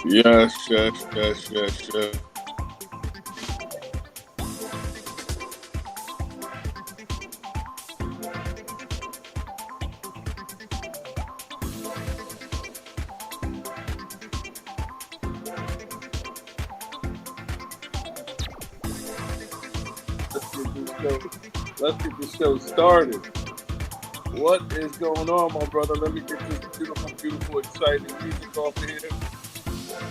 Yes, yes, yes, yes, yes. Let's get this show. Let's get this show started. What is going on, my brother? Let me get this beautiful, beautiful, exciting music off of here.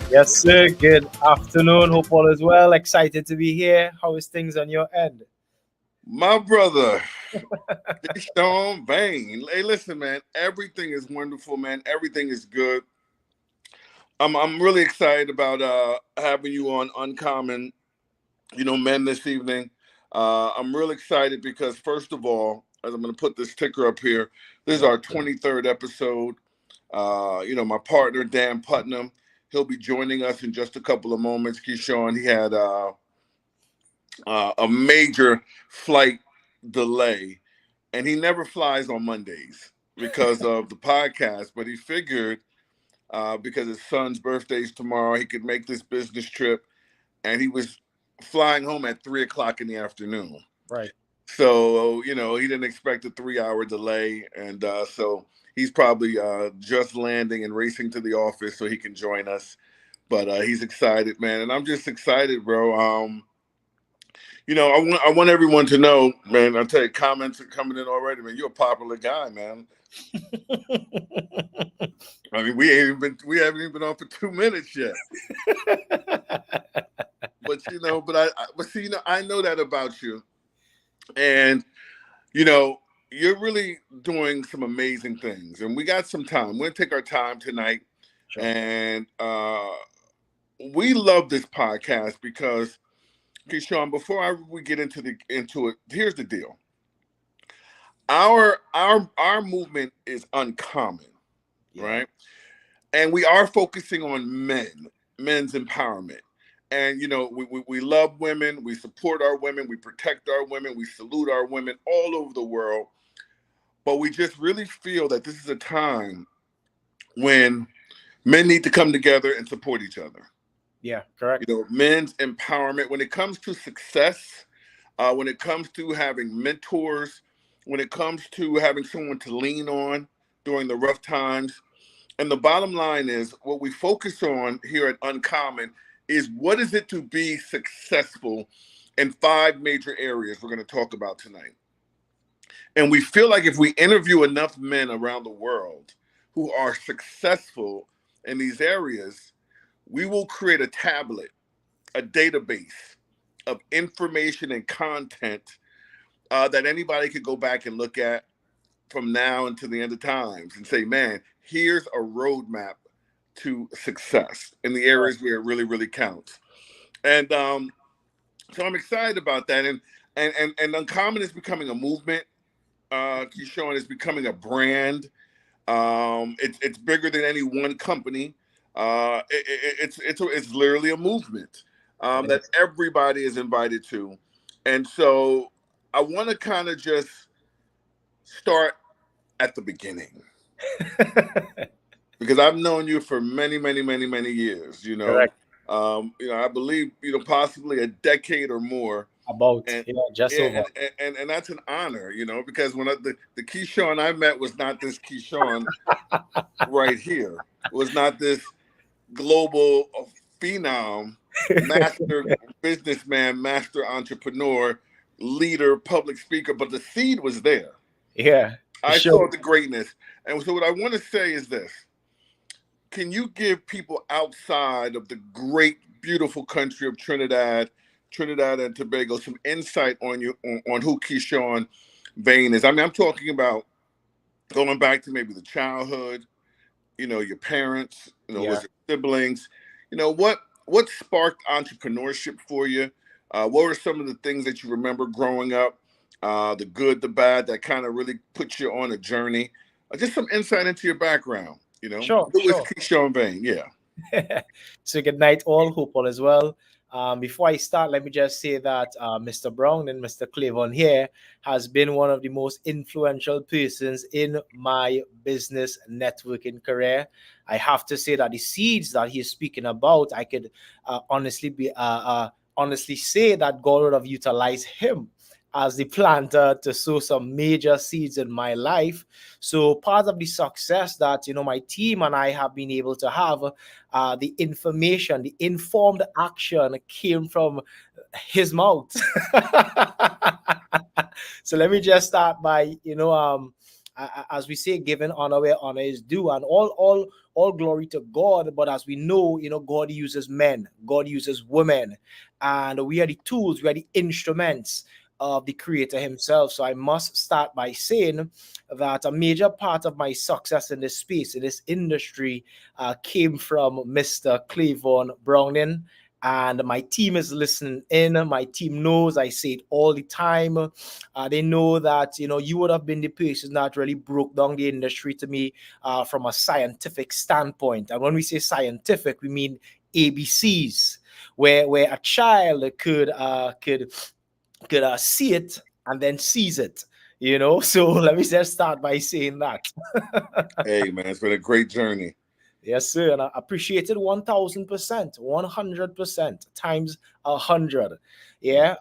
Yes, sir. Good afternoon. Hope all is well. Excited to be here. How is things on your end? My brother, Sean Bain. Hey, listen, man. Everything is wonderful, man. Everything is good. I'm really excited about having you on Uncommon, men this evening. I'm real excited because first of all, as I'm going to put this ticker up here, this is our 23rd episode. My partner Dan Putnam, he'll be joining us in just a couple of moments. Keyshawn, he had a major flight delay, and he never flies on Mondays because of the podcast. But he figured because his son's birthday is tomorrow, he could make this business trip, and he was flying home at 3 o'clock in the afternoon. Right. So, he didn't expect a 3 hour delay. And so he's probably just landing and racing to the office so he can join us. But he's excited, man. And I'm just excited, bro. I want everyone to know, man. I tell you, comments are coming in already, man. You're a popular guy, man. I mean, we haven't even been on for 2 minutes yet. I know that about you, and you're really doing some amazing things, and we got some time. We're gonna take our time tonight, Sure. and we love this podcast because, okay, Sean. Before we get into it, here's the deal. Our movement is uncommon, right? And we are focusing on men's empowerment. And, we love women. We support our women. We protect our women. We salute our women all over the world. But we just really feel that this is a time when men need to come together and support each other. Yeah, correct. Men's empowerment. When it comes to success, when it comes to having mentors, when it comes to having someone to lean on during the rough times. And the bottom line is what we focus on here at Uncommon is what is it to be successful in 5 major areas we're going to talk about tonight. And we feel like if we interview enough men around the world who are successful in these areas, we will create a tablet, a database of information and content that anybody could go back and look at from now until the end of times and say, man, here's a roadmap to success in the areas where it really, really counts. And so I'm excited about that. And Uncommon is becoming a movement. Keyshawn is becoming a brand. It's bigger than any one company. It's literally a movement that everybody is invited to. And so I want to kind of just start at the beginning. Because I've known you for many, many, many, many years, Correct. I believe, possibly a decade or more. About And just over. and that's an honor, because when the Keyshawn I met was not this Keyshawn right here. It was not this global phenom, master businessman, master entrepreneur, leader, public speaker, but the seed was there. Yeah. I saw the greatness. And so what I want to say is this. Can you give people outside of the great, beautiful country of Trinidad and Tobago some insight on who Keyshawn Bain is? I mean, I'm talking about going back to maybe the childhood, your parents, was it siblings? What sparked entrepreneurship for you? What were some of the things that you remember growing up? The good, the bad, that kind of really put you on a journey. Just some insight into your background, Sure. Who is Keyshawn Bain? Yeah. So good night all. Hope all is well. Before I start, let me just say that Mr. Brown and Mr. Clavon here has been one of the most influential persons in my business networking career. I have to say that the seeds that he's speaking about, I could honestly say that God would have utilized him as the planter to sow some major seeds in my life. So part of the success that my team and I have been able to have, the information, the informed action came from his mouth. So let me just start by as we say, giving honor where honor is due, and all glory to God. But as we know, God uses men, God uses women, and we are the tools, we are the instruments of the creator himself. So I must start by saying that a major part of my success in this space, in this industry, came from Mr. Clavon Browning. And my team is listening in. My team knows I say it all the time. They know that you would have been the person that really broke down the industry to me from a scientific standpoint. And when we say scientific, we mean ABCs, where a child could see it and then sees it. So let me just start by saying that. Hey, man, it's been a great journey. Yes, sir. And I appreciate it 1000%, 100% times 100. Yeah.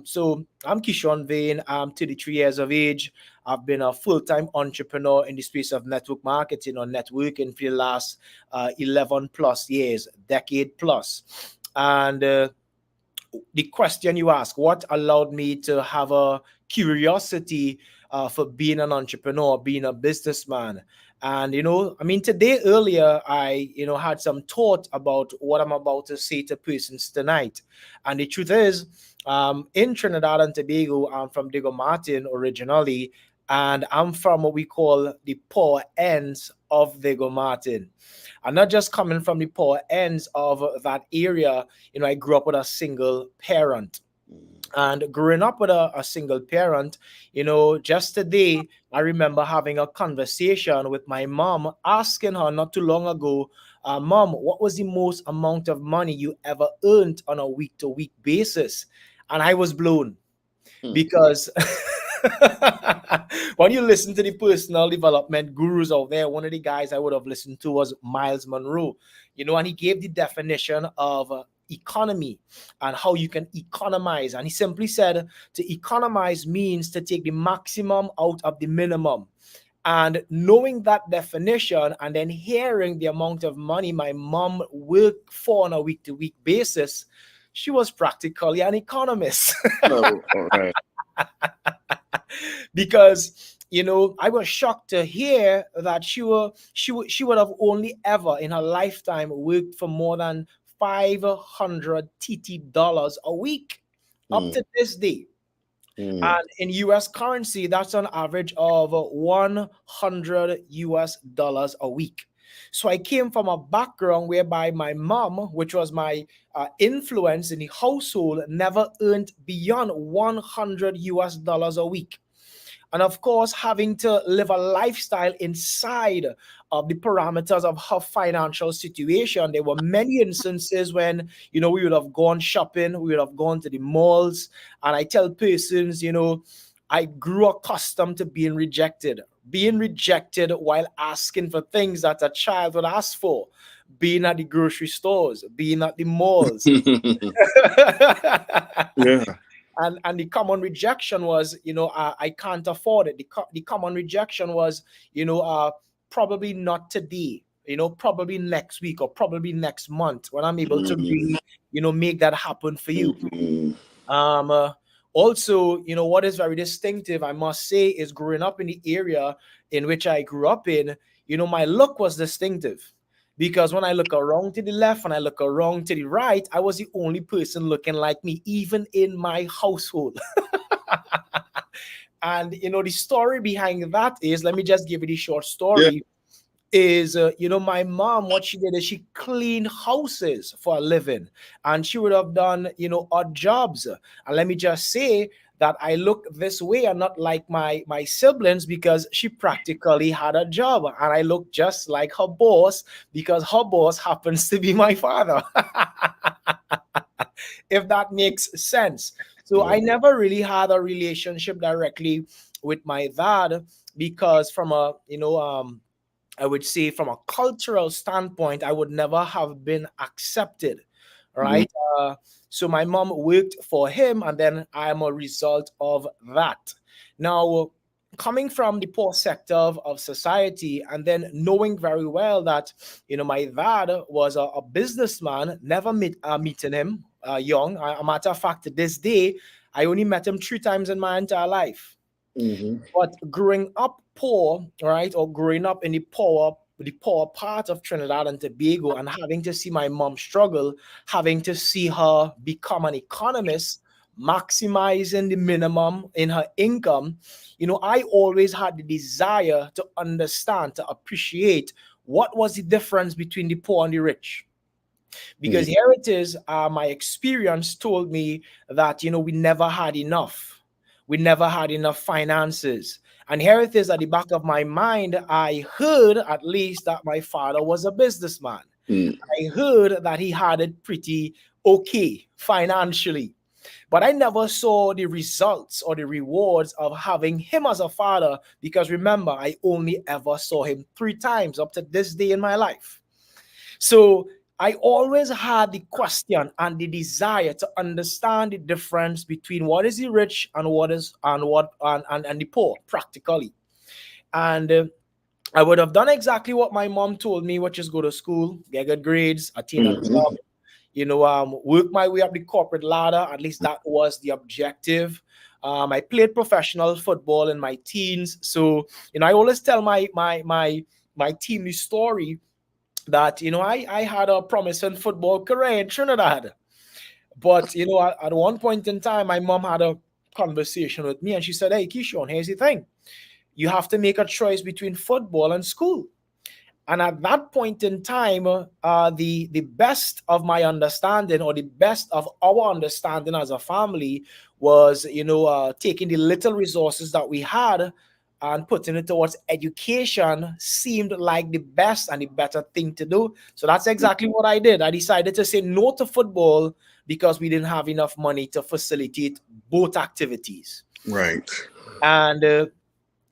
So I'm Kishon Vane. I'm 33 years of age. I've been a full-time entrepreneur in the space of network marketing or networking for the last 11 plus years, decade plus. And the question you ask, what allowed me to have a curiosity for being an entrepreneur, being a businessman? And today earlier I had some thought about what I'm about to say to persons tonight. And the truth is, in Trinidad and Tobago, I'm from Diego Martin originally, and I'm from what we call the poor ends of Diego Martin. I'm not just coming from the poor ends of that area. I grew up with a single parent. And growing up with a single parent, just today, I remember having a conversation with my mom, asking her not too long ago, Mom, what was the most amount of money you ever earned on a week to week basis? And I was blown because when you listen to the personal development gurus out there, one of the guys I would have listened to was Miles Monroe, and he gave the definition of economy and how you can economize. And he simply said to economize means to take the maximum out of the minimum. And knowing that definition and then hearing the amount of money my mom worked for on a week to week basis, she was practically an economist. No, all right. Because I was shocked to hear that she would have only ever in her lifetime worked for more than 500 TT dollars a week up to this day. And in US currency, that's an average of 100 US dollars a week. So I came from a background whereby my mom, which was my influence in the household, never earned beyond 100 US dollars a week. And of course, having to live a lifestyle inside of the parameters of her financial situation. There were many instances when, we would have gone shopping, we would have gone to the malls. And I tell persons, I grew accustomed to being rejected while asking for things that a child would ask for, being at the grocery stores, being at the malls. Yeah. And the common rejection was, I can't afford it. The common rejection was, probably not today, probably next week or probably next month when I'm able to really, make that happen for you. Um, uh, Also, what is very distinctive, I must say, is growing up in the area in which I grew up in, my look was distinctive. Because when I look around to the left and I look around to the right, I was the only person looking like me, even in my household. And, the story behind that is, let me just give you the short Yeah. story is my mom, what she did is she cleaned houses for a living, and she would have done odd jobs. And let me just say that I look this way and not like my siblings, because she practically had a job, and I look just like her boss because her boss happens to be my father. if that makes sense. So Yeah. I never really had a relationship directly with my dad because from a, I would say from a cultural standpoint, I would never have been accepted, Mhm. right? So my mom worked for him, and then I am a result of that. Now, coming from the poor sector of society, and then knowing very well that, my dad was a businessman, never meeting him young. A matter of fact, to this day, I only met him 3 times in my entire life. Mhm. But growing up poor, right, or growing up in the poor part of Trinidad and Tobago, and having to see my mom struggle, having to see her become an economist, maximizing the minimum in her income, I always had the desire to understand, to appreciate what was the difference between the poor and the rich. Because Mhm. here it is, my experience told me that, we never had enough. We never had enough finances. And here it is at the back of my mind, I heard at least that my father was a businessman. Mhm. I heard that he had it pretty okay financially. But I never saw the results or the rewards of having him as a father because remember, I only ever saw him 3 times up to this day in my life. So I always had the question and the desire to understand the difference between what is the rich and what is and the poor practically. And I would have done exactly what my mom told me, which is go to school, get good grades, attain a job, Mhm. work my way up the corporate ladder. At least that was the objective. I played professional football in my teens, so I always tell my team the story that I had a promising football career in Trinidad. But at one point in time, my mom had a conversation with me, and she said, "Hey, Kishon, here's the thing: you have to make a choice between football and school." And at that point in time, the best of my understanding, or the best of our understanding as a family, was taking the little resources that we had and putting it towards education seemed like the best and the better thing to do. So that's exactly what I did. I decided to say no to football because we didn't have enough money to facilitate both activities. Right. And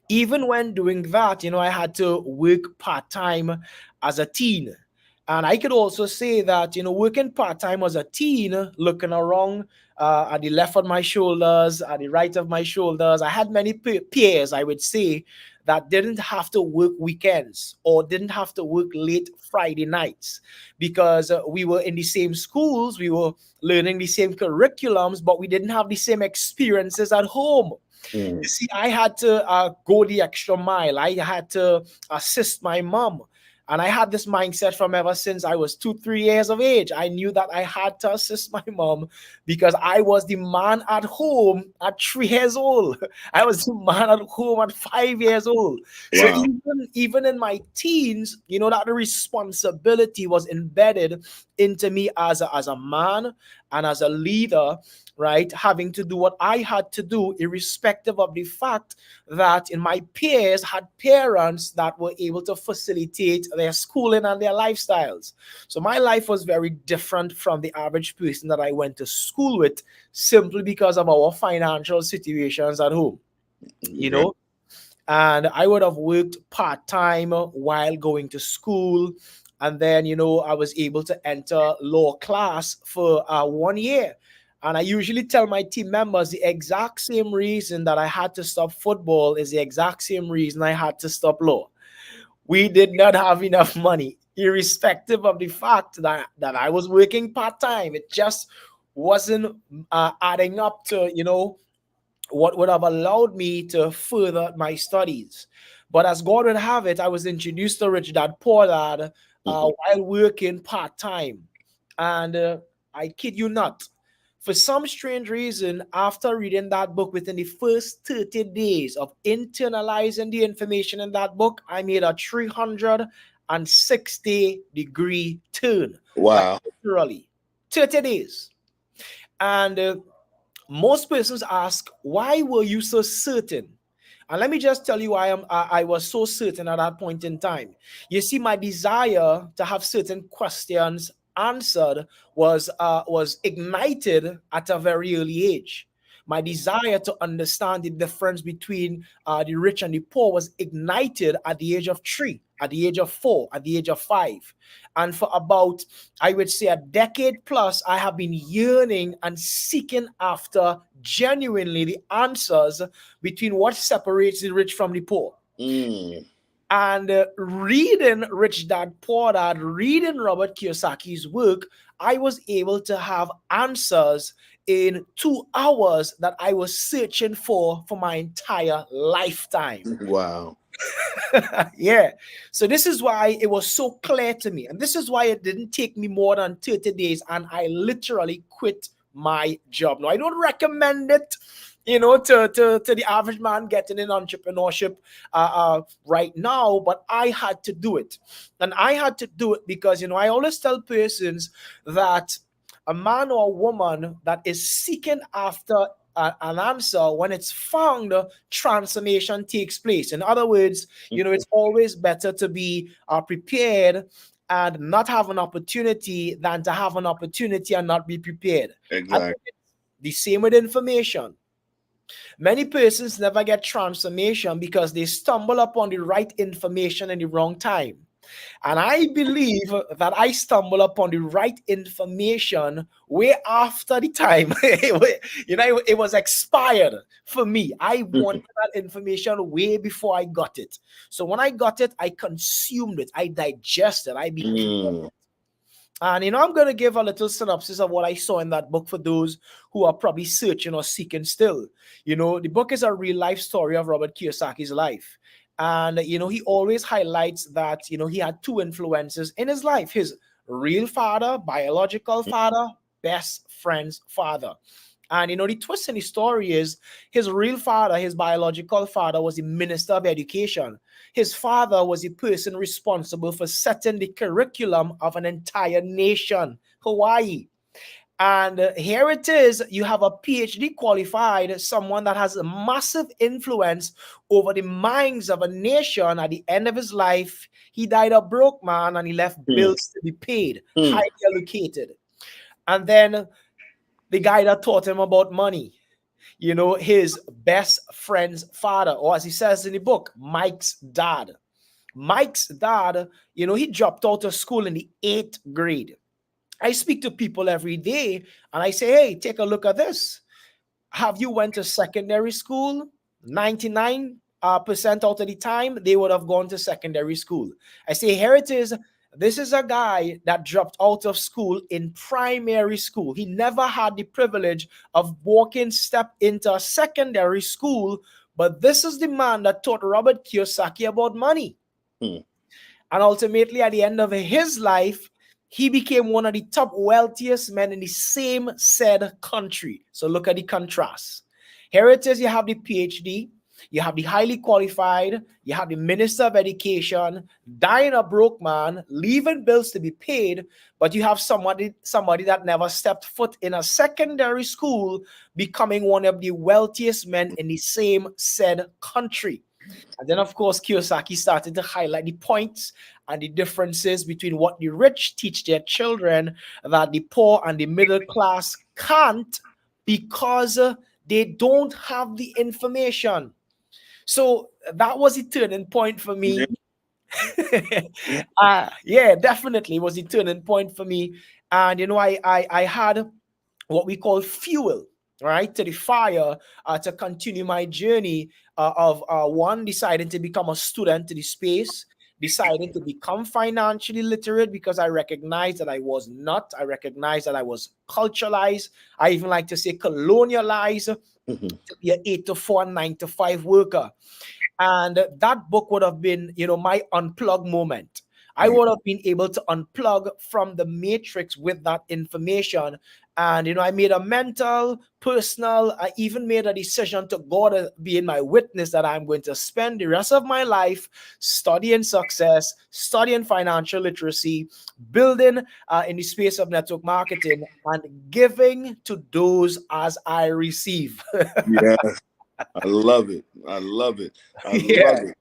even when doing that, I had to work part time as a teen. And I could also say that, working part time as a teen, looking around at the left of my shoulders, at the right of my shoulders, I had many peers, I would say, that didn't have to work weekends or didn't have to work late Friday nights because we were in the same schools, we were learning the same curriculums, but we didn't have the same experiences at home. Mhm. You see, I had to go the extra mile. I had to assist my mom. And I had this mindset from ever since I was 2, 3 years of age. I knew that I had to assist my mom because I was the man at home at 3 years old. I was the man at home at 5 years old. So Wow. even in my teens, that the responsibility was embedded into me as a man and as a leader, right? Having to do what I had to do, irrespective of the fact that in my peers had parents that were able to facilitate their schooling and their lifestyles. So my life was very different from the average person that I went to school with simply because of our financial situations at home, you Right. know. And I would have worked part time while going to school. And then, I was able to enter law class for 1 year. And I usually tell my team members the exact same reason that I had to stop football is the exact same reason I had to stop law. We did not have enough money, irrespective of the fact that I was working part time. It just wasn't adding up to, what would have allowed me to further my studies. But as God would have it, I was introduced to Rich Dad Poor Dad Mhm. while working part time. And I kid you not, for some strange reason, after reading that book within the first 30 days of internalizing the information in that book, I made a 360-degree turn, like Wow. literally 30 days. And most persons ask, why were you so certain? And let me just tell you why I was so certain at that point in time. You see, my desire to have certain questions answered was ignited at a very early age. My desire to understand the difference between the rich and the poor was ignited at the age of 3, at the age of 4, at the age of 5. And for about, I would say, a decade plus, I have been yearning and seeking after genuinely the answers between what separates the rich from the poor. Mm. And reading Rich Dad Poor Dad, reading Robert Kiyosaki's work, I was able to have answers in 2 hours that I was searching for my entire lifetime. Wow. Yeah. So this is why it was so clear to me. And this is why it didn't take me more than 30 days. And I literally quit my job. Now, I don't recommend it, to the average man getting in entrepreneurship right now, but I had to do it. And I had to do it because, I always tell persons that a man or a woman that is seeking after an answer, when it's found, transformation takes place. In other words, it's always better to be prepared and not have an opportunity than to have an opportunity and not be prepared. Exactly. The same with information. Many persons never get transformation because they stumble upon the right information in the wrong time. And I believe that I stumbled upon the right information way after the time. It was expired for me. I wanted that information way before I got it. So when I got it, I consumed it. I digested. I became. Mm. And I'm going to give a little synopsis of what I saw in that book for those who are probably searching or seeking still. The book is a real life story of Robert Kiyosaki's life. And, he always highlights that, he had 2 influences in his life: his real father, biological father, best friend's father. And, the twist in the story is his real father, his biological father, was the minister of education. His father was the person responsible for setting the curriculum of an entire nation, Hawaii. And here it is, you have a PhD qualified, someone that has a massive influence over the minds of a nation. At the end of his life, he died a broke man and he left bills to be paid, highly allocated. And then the guy that taught him about money, his best friend's father, or as he says in the book, Mike's dad. Mike's dad, he dropped out of school in the 8th grade. I speak to people every day and I say, hey, take a look at this. Have you went to secondary school? 99% out of the time, they would have gone to secondary school. I say, here it is. This is a guy that dropped out of school in primary school. He never had the privilege of walking step into a secondary school, but this is the man that taught Robert Kiyosaki about money. And ultimately, at the end of his life, he became one of the top wealthiest men in the same said country. So look at the contrast. Here it is, you have the PhD, you have the highly qualified, you have the minister of education, dying a broke man, leaving bills to be paid, but you have somebody that never stepped foot in a secondary school becoming one of the wealthiest men in the same said country. And then, of course, Kiyosaki started to highlight the points and the differences between what the rich teach their children that the poor and the middle class can't, because they don't have the information. So that was a turning point for me. Yeah, definitely was a turning point for me. And, I had what we call fuel, right, to the fire, to continue my journey of one, deciding to become a student to the space, deciding to become financially literate because I recognized that I was not. I recognized that I was culturalized. I even like to say colonialized, to be an 8 to 4, 9 to 5 worker. And that book would have been, my unplug moment. I would have been able to unplug from the matrix with that information. And, I made a mental, personal, I even made a decision to God being my witness that I'm going to spend the rest of my life studying success, studying financial literacy, building in the space of network marketing, and giving to those as I receive. Yes. I love it. I love it. I Yeah. love it.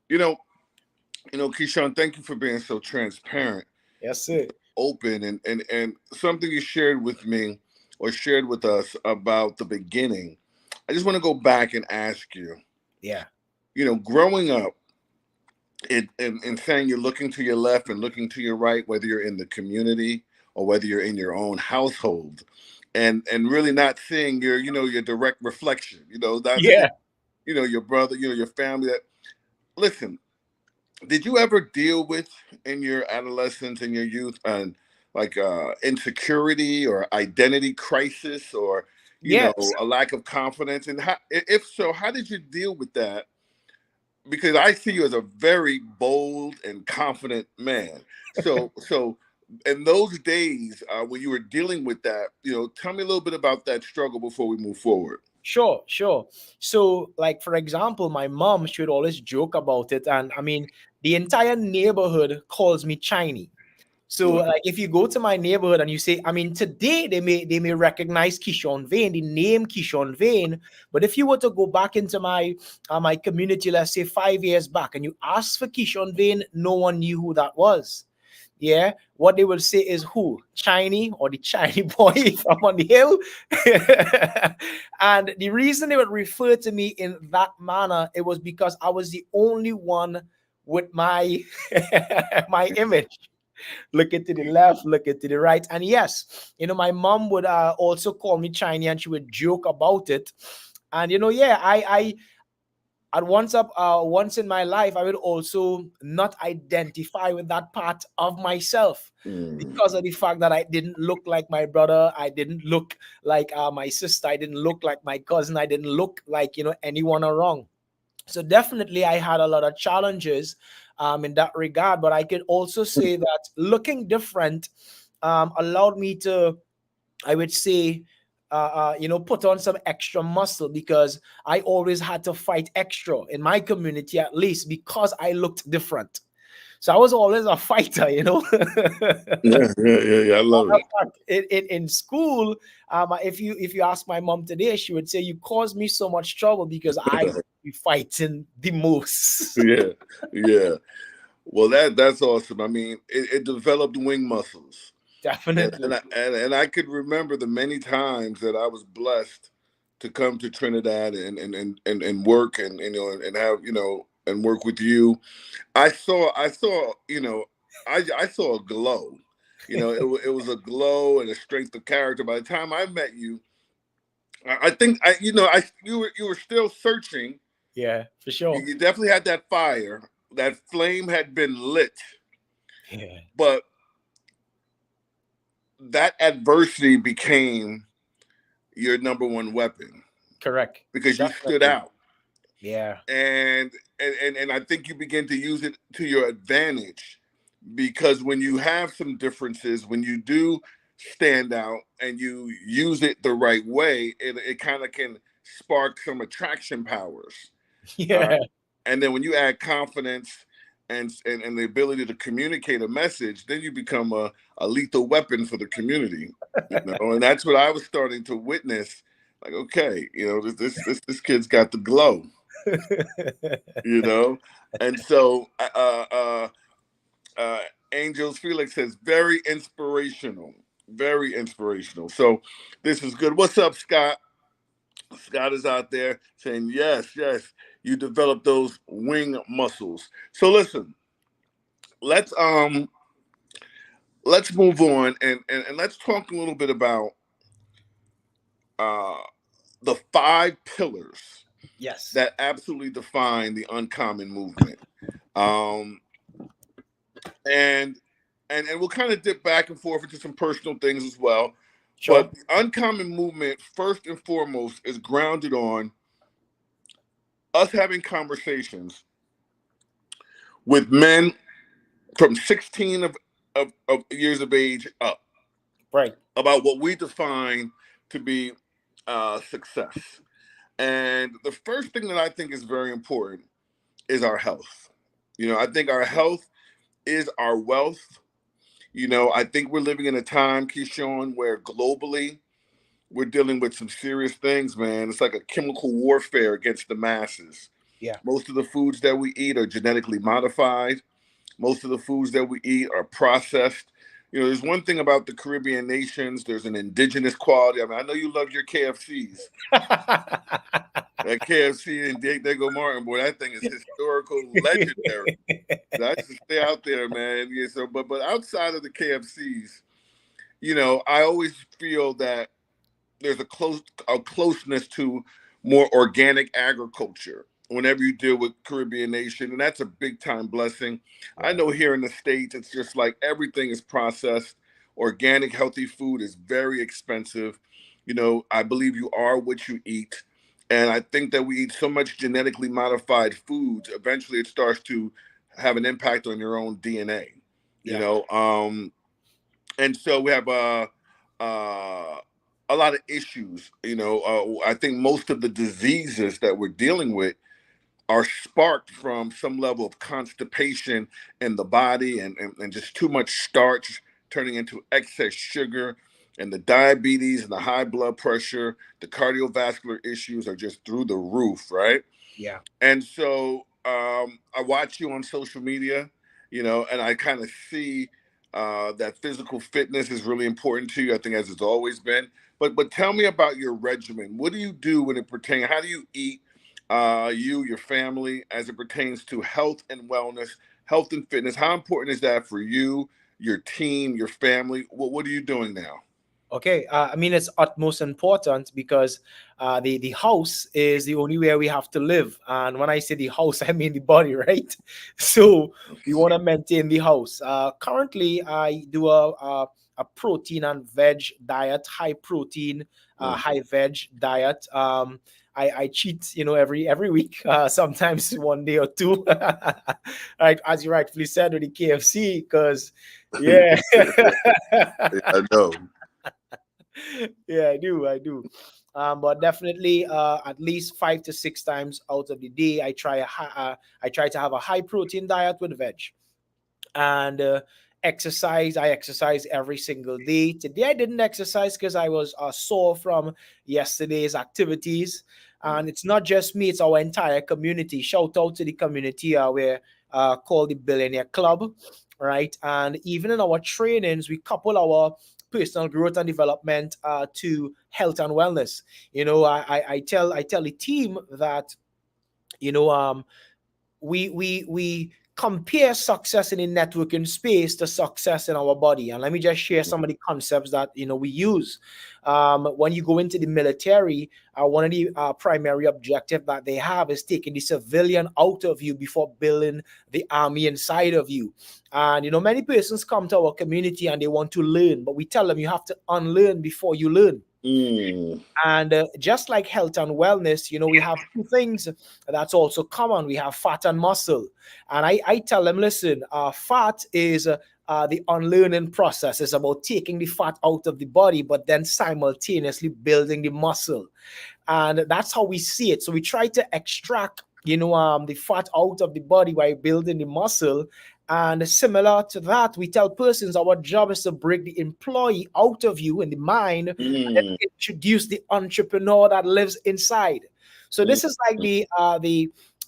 You know, Keyshawn, thank you for being so transparent. Yes, sir. open, and something you shared with me or shared with us about the beginning. I just want to go back and ask you, Yeah. growing up, and saying you're looking to your left and looking to your right, whether you're in the community or whether you're in your own household, and really not seeing your direct reflection, not seeing, Yeah. your brother, your family. That listen, did you ever deal with in your adolescence and your youth and like insecurity or identity crisis or Yes. a lack of confidence? And if so, how did you deal with that? Because I see you as a very bold and confident man. So in those days when you were dealing with that, tell me a little bit about that struggle before we move forward. Sure, sure. So, like for example, my mom should always joke about it, and I mean, the entire neighborhood calls me Chinese. So, Mm, like, if you go to my neighborhood and you say, I mean, today they may recognize Kishon Vane, the name Kishon Vane, but if you were to go back into my community, let's say 5 years back, and you ask for Kishon Vane, no one knew who that was. Yeah, what they will say is who? Chinese or the Chinese boy from on the hill. And the reason they would refer to me in that manner, it was because I was the only one with my my image. Look it to the left, look it to the right. And yes, my mom would also call me Chinese and she would joke about it. And yeah, I at once in my life, I would also not identify with that part of myself mm, because of the fact that I didn't look like my brother, I didn't look like my sister, I didn't look like my cousin, I didn't look like anyone around. So definitely, I had a lot of challenges in that regard. But I could also say that looking different allowed me to, I would say, put on some extra muscle because I always had to fight extra in my community, at least because I looked different. So I was always a fighter. yeah, yeah, yeah, yeah, I love it. In school, if you ask my mom today, she would say you caused me so much trouble because I would be fighting the most. Yeah, yeah. Well, that's awesome. I mean, it developed wing muscles. And Definitely. and I could remember the many times that I was blessed to come to Trinidad and work and have and work with you. I saw I saw a glow. It was a glow and a strength of character. By the time I met you, I think I you were still searching. Yeah, for You, sure. you definitely had that fire. That flame had been lit, Yeah, but that adversity became your number one weapon correct. because you stood Definitely. out, Yeah. and and I think you begin to use it to your advantage because when you have some differences, when you do stand out and you use it the right way, it kind of can spark some attraction powers. Uh, Yeah. and then when you add confidence and the ability to communicate a message, then you become a lethal weapon for the community. And that's what I was starting to witness. Like, okay, this kid's got the glow, you know. And so, uh, Angels Felix says very inspirational. So this is good. What's up, Scott? Scott is out there saying, yes, yes, you develop those wing muscles. So listen, let's um let's move on and let's talk a little bit about uh the five pillars Yes. that absolutely define the uncommon movement. Um and and we'll kind of dip back and forth into some personal things as well. Sure. But the uncommon movement, first and foremost, is grounded on us having conversations with men from 16 of years of age up Right. about what we define to be success. And the first thing that I think is very important is our health. I think our health is our wealth. I think we're living in a time, Keyshawn, where globally we're dealing with some serious things, man. It's like a chemical warfare against the masses. Yeah. Most of the foods that we eat are genetically modified. Most of the foods that we eat are processed. There's one thing about the Caribbean nations. There's an indigenous quality. I mean, I know you love your KFCs. That KFC in Diego Martin, boy, that thing is historical, legendary. I just stay out there, man. Yeah, so, but outside of the KFCs, I always feel that there's a closeness to more organic agriculture whenever you deal with Caribbean nation, and that's a big time blessing. I Yeah, know here in the States, it's just like everything is processed. Organic, healthy food is very expensive. I believe you are what you eat. And I think that we eat so much genetically modified foods, eventually it starts to have an impact on your own DNA. You yeah, know, um, and so we have uh, a lot of issues. I think most of the diseases that we're dealing with are sparked from some level of constipation in the body, and just too much starch turning into excess sugar, and the diabetes and the high blood pressure, the cardiovascular issues are just through the roof, right? yeah. And so I watch you on social media, and I kind of see that physical fitness is really important to you. I think as it's always been. But tell me about your regimen. What do you do when it pertains? How do you eat? Your family, as it pertains to health and wellness, health and fitness. How important is that for you, your team, your family? What are you doing now? Okay, I mean it's utmost important because the house is the only way we have to live, and when I say the house, I mean the body, right? So we want to maintain the house. Currently, I do a protein and veg diet, high protein, Mm. high veg diet. I cheat, every week, sometimes one day or two, right? As you rightfully said with the KFC, because yeah. I know. Yeah, I do. But definitely, at least 5 to 6 times out of the day, I try to have a high protein diet with veg, and exercise. I exercise every single day. Today I didn't exercise because I was sore from yesterday's activities, and it's not just me; it's our entire community. Shout out to the community. We're called the Billionaire Club, right? And even in our trainings, we couple our personal growth and development to health and wellness. I tell the team that you know we compare success in the networking space to success in our body. And let me just share some of the concepts that we use. When you go into the military, one of the primary objective that they have is taking the civilian out of you before building the army inside of you. And many persons come to our community and they want to learn, but we tell them you have to unlearn before you learn. Mm. And just like health and wellness, we have two things that's also common. We have fat and muscle. And I tell them, listen, fat is the unlearning process. It's about taking the fat out of the body, but then simultaneously building the muscle. And that's how we see it. So we try to extract, the fat out of the body by building the muscle. And similar to that, we tell persons our job is to break the employee out of you in the mind and then Mm. introduce the entrepreneur that lives inside. So Mm. this is like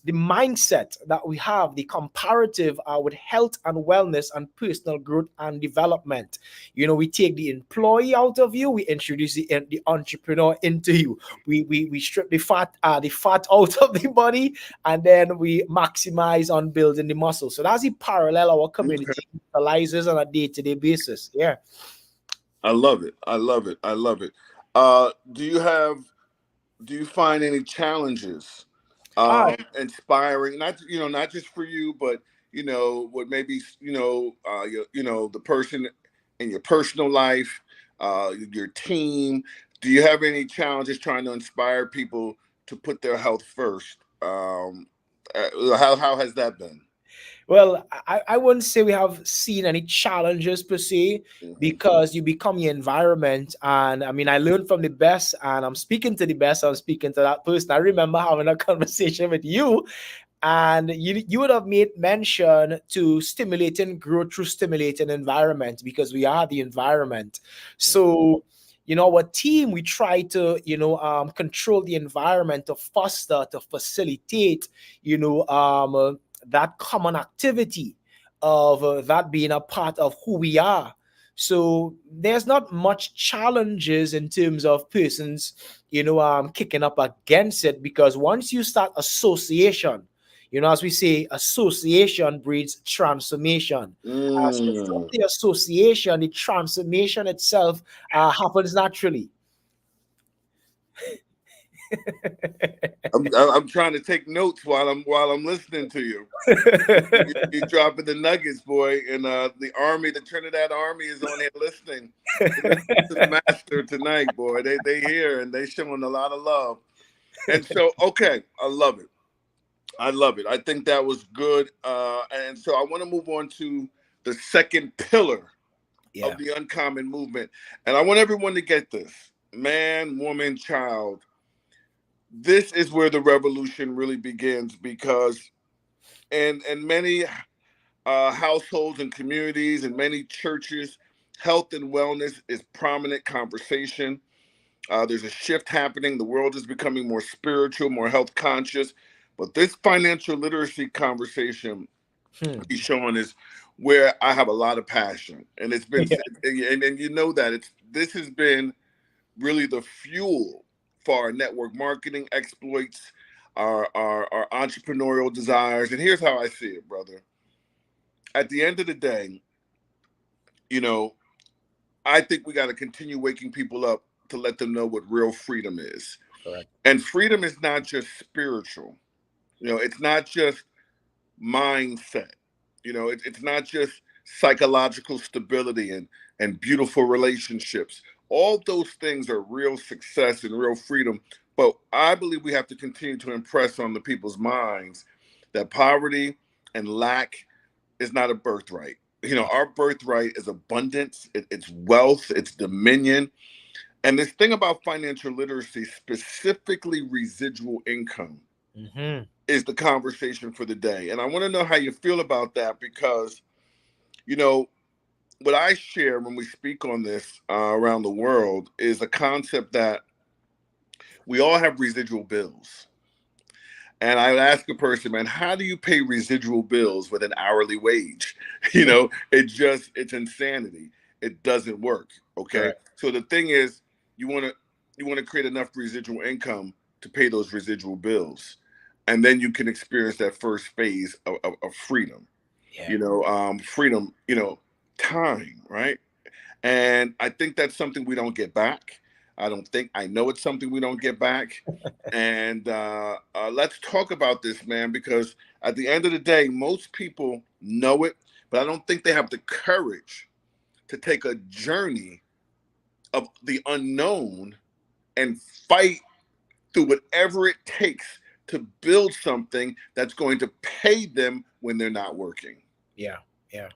the mindset that we have, the comparative with health and wellness and personal growth and development. We take the employee out of you, we introduce the entrepreneur into you. We strip the fat out of the body, and then we maximize on building the muscle. So that's the parallel our Okay. community utilizes on a day-to-day basis. Yeah. I love it. I love it. I love it. Do you find any challenges Ah, inspiring, not just for you, but what maybe the person in your personal life, your team? Do you have any challenges trying to inspire people to put their health first? How has that been? well, I wouldn't say we have seen any challenges per se, Hmm. because you become your environment. And I mean, I learned from the best, and I'm speaking to the best. I'm speaking to that person. I remember having a conversation with you, and you would have made mention to stimulating growth through stimulating environment, because we are the environment. So our team, we try to control the environment to foster, to facilitate you know that common activity of that being a part of who we are. So there's not much challenges in terms of persons, kicking up against it, because once you start association, as we say, association breeds transformation. So from Mm. the association, the transformation itself happens naturally. I'm trying to take notes while I'm listening to you. You dropping the nuggets, boy, and the Trinidad Army is on here listening. They listen to the master tonight, boy. They hear and they showing a lot of love. And so, okay, I love it. I love it. I think that was good. And so I want to move on to the second pillar Yeah. of the uncommon movement. And I want everyone to get this: man, woman, child. This is where the revolution really begins, because in many households and communities and many churches, health and wellness is prominent conversation. There's a shift happening. The world is becoming more spiritual, more health conscious. But this financial literacy conversation, Hmm. Sean, is where I have a lot of passion, and it's been, Yeah. and you know that this has been really the fuel for our network marketing exploits, our entrepreneurial desires. And here's how I see it, brother. At the end of the day, you know, I think we got to continue waking people up to let them know what real freedom is. Correct. And freedom is not just spiritual. It's not just mindset. It's not just psychological stability and beautiful relationships. All those things are real success and real freedom. But I believe we have to continue to impress on the people's minds that poverty and lack is not a birthright. Our birthright is abundance, it's wealth, it's dominion. And this thing about financial literacy, specifically residual income, Hmm. is the conversation for the day. And I want to know how you feel about that, because, you know, what I share when we speak on this around the world is a concept that we all have residual bills. And I would ask a person, man, how do you pay residual bills with an hourly wage? It's insanity. It doesn't work. Okay. Correct. So the thing is, you want to create enough residual income to pay those residual bills. And then you can experience that first phase of freedom. Yeah. Freedom, time, right? And I think that's something we don't get back. I know it's something we don't get back. And let's talk about this, man, because at the end of the day, most people know it, but I don't think they have the courage to take a journey of the unknown and fight through whatever it takes to build something that's going to pay them when they're not working. Yeah. Yeah.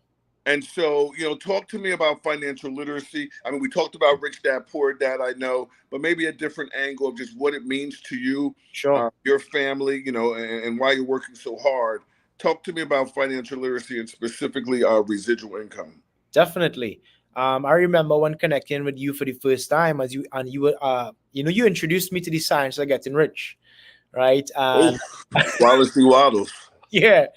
And so, talk to me about financial literacy. I mean, we talked about Rich Dad, Poor Dad, I know, but maybe a different angle of just what it means to you, Sure. your family, and why you're working so hard. Talk to me about financial literacy and specifically residual income. Definitely. I remember when connecting with you for the first time, as you were, you introduced me to the science of getting rich, right? Oh, And Wallace D. Waddles. yeah,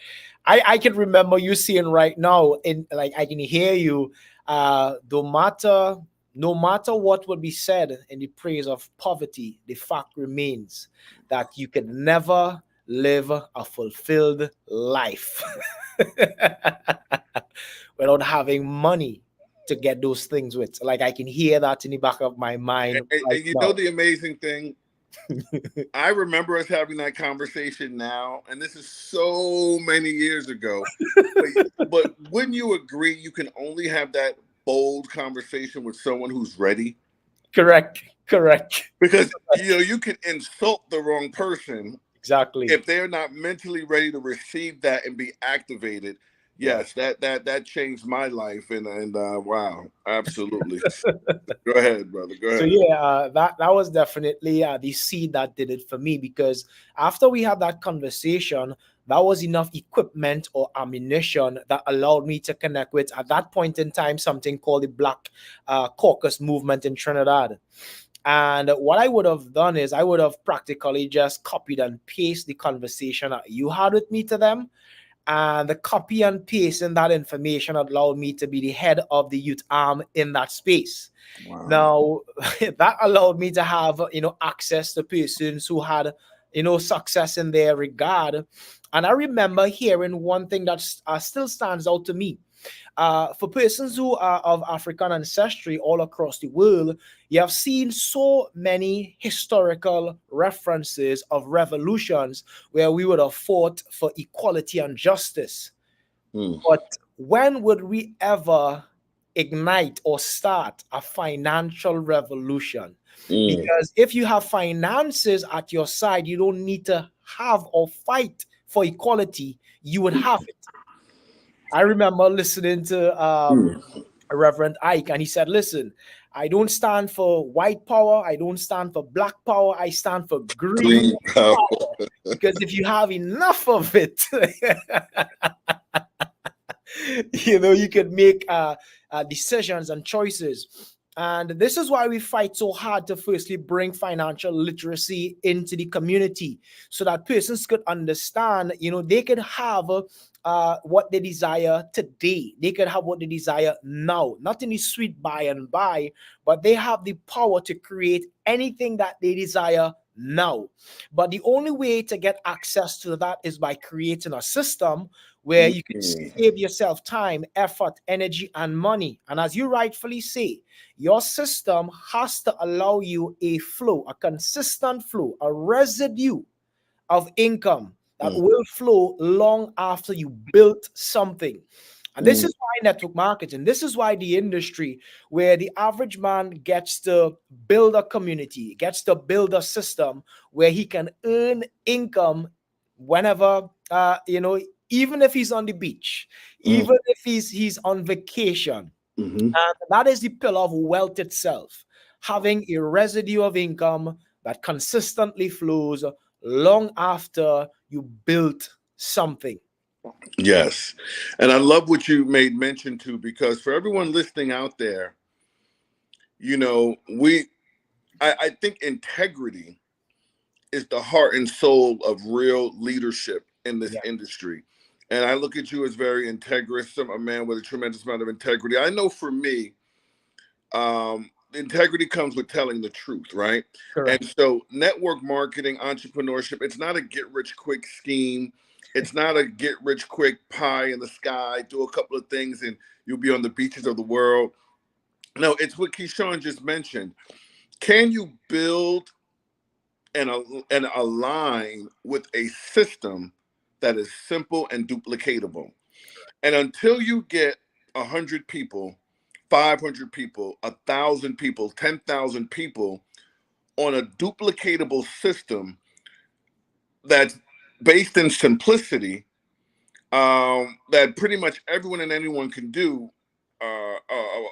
I can remember you saying right now, in like I can hear you. No matter what would be said in the praise of poverty, the fact remains that you can never live a fulfilled life without having money to get those things with. Like I can hear that in the back of my mind right And you know now. the amazing thing, I remember us having that conversation now, and this is so many years ago. But wouldn't you agree you can only have that bold conversation with someone who's ready? Correct. Correct. Because you can insult the wrong person Exactly. if they're not mentally ready to receive that and be activated. Yeah. Yes, that changed my life, and wow, absolutely. Go ahead, brother. Go So ahead. yeah, that was definitely the seed that did it for me, because after we had that conversation, that was enough equipment or ammunition that allowed me to connect with, at that point in time, something called the Black Caucus movement in Trinidad. And what I would have done is I would have practically just copied and pasted the conversation that you had with me to them, and the copy and paste in that information allowed me to be the head of the youth arm in that space. Wow. Now, that allowed me to have, access to persons who had, success in their regard. And I remember hearing one thing that still stands out to me. For persons who are of African ancestry all across the world, you have seen so many historical references of revolutions where we would have fought for equality and justice. Mm, But when would we ever ignite or start a financial revolution? mm, Because if you have finances at your side, you don't need to have or fight for equality, you would have it. I remember listening to mm. Reverend Ike, and he said, "Listen, I don't stand for white power, I don't stand for black power, I stand for green Green power. power. Because if you have enough of it, you can make decisions and choices." And this is why we fight so hard to firstly bring financial literacy into the community so that persons could understand, they could have what they desire today. They could have what they desire now, not in the sweet by and by, but they have the power to create anything that they desire now. But the only way to get access to that is by creating a system where you can Mm, save yourself time, effort, energy, and money. And as you rightfully say, your system has to allow you a flow, a consistent flow, a residue of income that mm, will flow long after you built something. And this mm. is why network marketing, this is why the industry where the average man gets to build a community, gets to build a system where he can earn income whenever, even if he's on the beach, Mm, even if he's on vacation. mhm. And that is the pillar of wealth itself, having a residue of income that consistently flows long after you built something. Yes. And I love what you made mention to, because for everyone listening out there, you know, I think integrity is the heart and soul of real leadership in this Yeah, industry. And I look at you as very integrous, a man with a tremendous amount of integrity. I know for me, integrity comes with telling the truth, right? And correct. so, network marketing, entrepreneurship, it's not a get rich quick scheme. It's not a get rich quick pie in the sky. Do a couple of things and you'll be on the beaches of the world. No, it's what Keyshawn just mentioned. Can you build and align with a system that is simple and duplicatable? And until you get 100 people, 500 people, 1,000 people, 10,000 people on a duplicatable system that's based in simplicity, that pretty much everyone and anyone can do,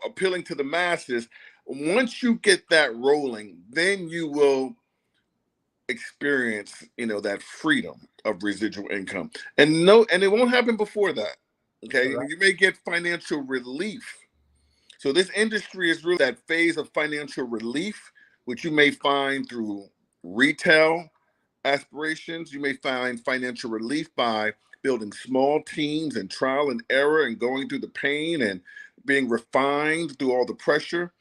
appealing to the masses. Once you get that rolling, then you will experience, that freedom of residual income. And no, and it won't happen before that. Okay, Correct. you may get financial relief. So this industry is really that phase of financial relief, which you may find through retail aspirations. You may find financial relief by building small teams and trial and error and going through the pain and being refined through all the pressure.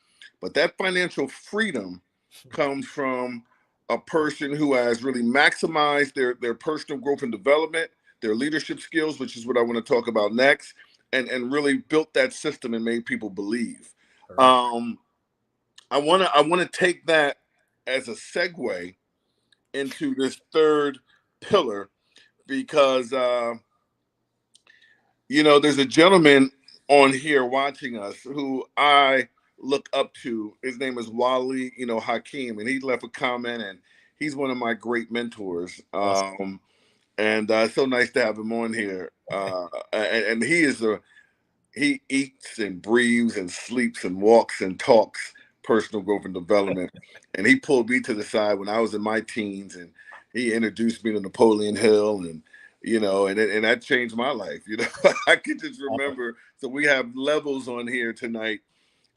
But that financial freedom comes from a person who has really maximized their personal growth and development, their leadership skills, which is what I want to talk about next, and really built that system and made people believe. Correct. Um, I wanna take that as a segue into this third pillar, because there's a gentleman on here watching us who I look up to. His name is Wally, Hakeem, and he left a comment, and he's one of my great mentors. Awesome. And it's so nice to have him on here. And he eats and breathes and sleeps and walks and talks personal growth and development. And he pulled me to the side when I was in my teens, and he introduced me to Napoleon Hill, and and that changed my life. I could just Awesome. remember. So we have levels on here tonight,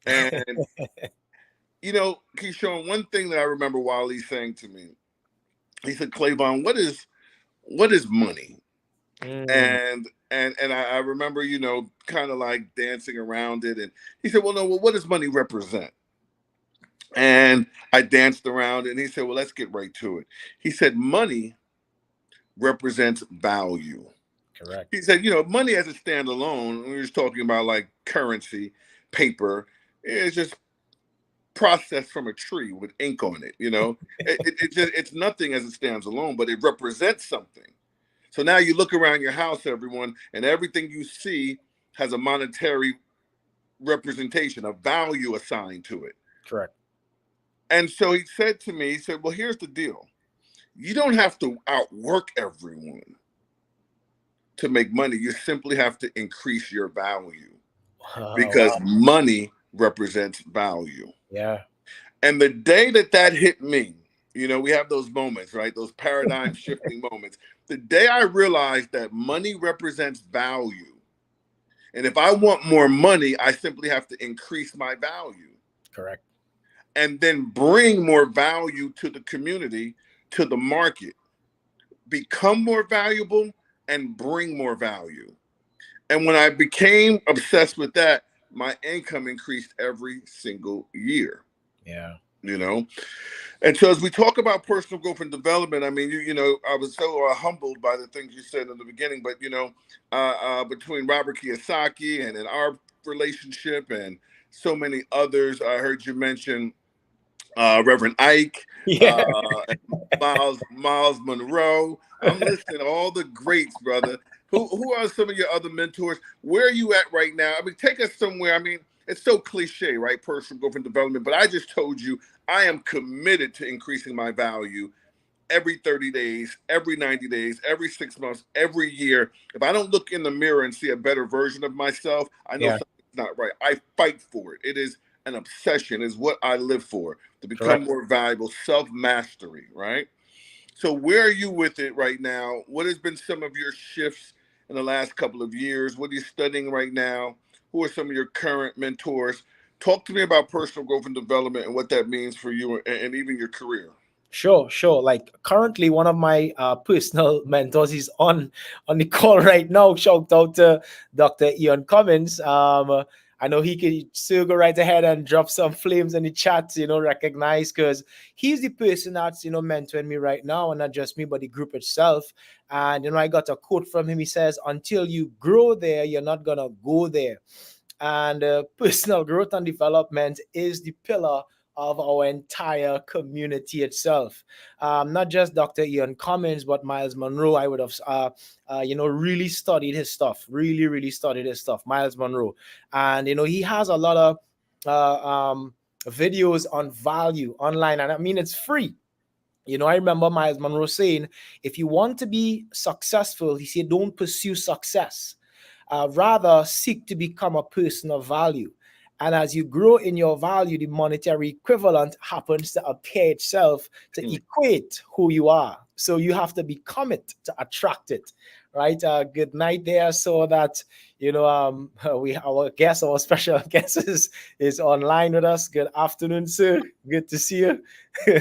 and Keyshawn, one thing that I remember Wally saying to me, he said, "Clavon, what is money?" Mm, And I remember, kind of like dancing around it. And he said, "Well, no, well, what does money represent?" And I danced around it, and he said, "Well, let's get right to it." He said, "Money represents value." correct. He said, money as a standalone, we were just talking about like currency, paper, it's just processed from a tree with ink on it. It's nothing as it stands alone, but it represents something. So now you look around your house, everyone, and everything you see has a monetary representation, a value assigned to it. Correct. And so he said to me, he said, "Well, here's the deal. You don't have to outwork everyone to make money. You simply have to increase your value because Wow. money represents value." Yeah. And the day that hit me, we have those moments, right? Those paradigm shifting moments. The day I realized that money represents value, and if I want more money, I simply have to increase my value Correct. and then bring more value to the community, to the market, become more valuable and bring more value. And when I became obsessed with that, my income increased every single year, Yeah. you know? And so as we talk about personal growth and development, I mean, I was so humbled by the things you said in the beginning, but, between Robert Kiyosaki and our relationship and so many others, I heard you mention Reverend Ike, Yeah. and Miles Monroe. I'm listening to all the greats, brother. Who are some of your other mentors? Where are you at right now? I mean, take us somewhere. I mean, it's so cliche, right? Personal growth and development. But I just told you I am committed to increasing my value every 30 days, every 90 days, every 6 months, every year. If I don't look in the mirror and see a better version of myself, I know Yeah. something's not right. I fight for it. It is an obsession, is what I live for, to become Correct. more valuable, self-mastery, right? So where are you with it right now? What has been some of your shifts in the last couple of years? What are you studying right now? Who are some of your current mentors? Talk to me about personal growth and development and what that means for you and even your career. Sure, sure. Like currently, one of my personal mentors is on the call right now. Shout out to Dr. Ian Cummins. I know he could still go right ahead and drop some flames in the chat. Recognize because he's the person that's mentoring me right now, and not just me, but the group itself. And I got a quote from him. He says, "Until you grow there, you're not gonna go there." And personal growth and development is the pillar of our entire community itself. Not just Dr. Ian Cummins, but Miles Monroe. I would have, really studied his stuff. Really, really studied his stuff. Miles Monroe, and he has a lot of videos on value online, and I mean it's free. I remember Miles Monroe saying, if you want to be successful, he said, don't pursue success, rather seek to become a person of value. And as you grow in your value, the monetary equivalent happens to appear itself to Hmm. equate who you are. So you have to become it to attract it, right? Good night there. So that our special guest is online with us. Good afternoon, sir. Good to see you. Yeah,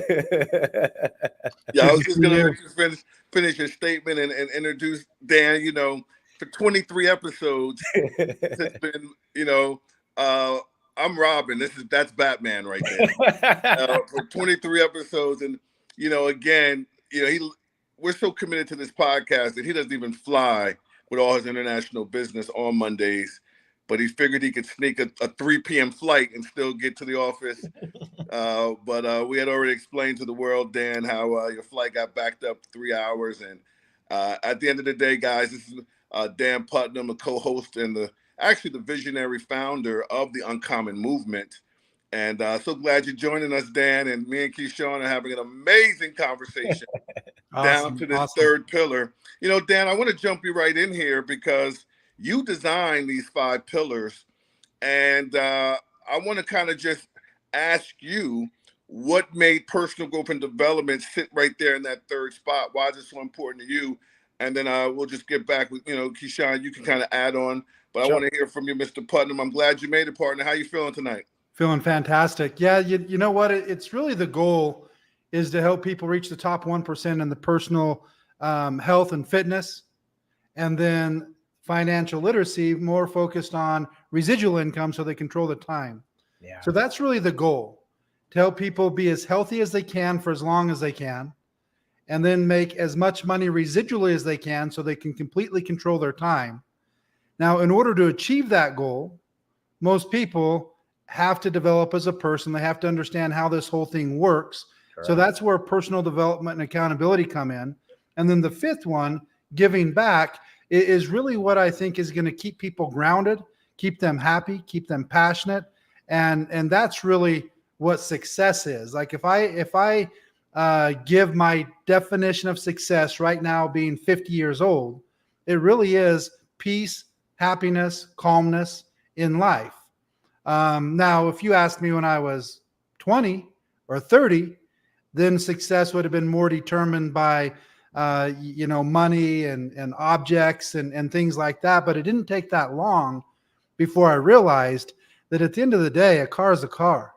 I Good was to just see gonna let you. you finish your statement and introduce Dan. For 23 episodes, this has been, uh, I'm Robin. That's Batman right there. For 23 episodes, and again, we're so committed to this podcast that he doesn't even fly with all his international business on Mondays, but he figured he could sneak a 3 p.m. flight and still get to the office. But we had already explained to the world, Dan, how your flight got backed up 3 hours. And at the end of the day, guys, this is Dan Putnam, a co-host and actually the visionary founder of the Uncommon Movement. And so glad you're joining us, Dan. And me and Keyshawn are having an amazing conversation down Awesome. to this Awesome. third pillar. Dan, I want to jump you right in here because you designed these 5 pillars, and I want to kind of just ask you what made personal growth and development sit right there in that third spot. Why is it so important to you? And then we'll just get back with, Keyshawn, you can kind of add on. But I Sure. want to hear from you, Mr. Putnam. I'm glad you made it, partner. How you feeling tonight? Feeling fantastic. Yeah, you know what? It's really the goal is to help people reach the top 1% in the personal health and fitness. and then financial literacy more focused on residual income so they control the time. Yeah. So that's really the goal, to help people be as healthy as they can for as long as they can, and then make as much money residually as they can so they can completely control their time. Now, in order to achieve that goal, most people have to develop as a person. They have to understand how this whole thing works. Correct. So that's where personal development and accountability come in. And then the fifth one, giving back, is really what I think is going to keep people grounded, keep them happy, keep them passionate. And that's really what success is. Like if I give my definition of success right now, being 50 years old, it really is peace, happiness, calmness in life. Now, if you asked me when I was 20 or 30, then success would have been more determined by, money and objects and things like that. But it didn't take that long before I realized that at the end of the day, a car is a car.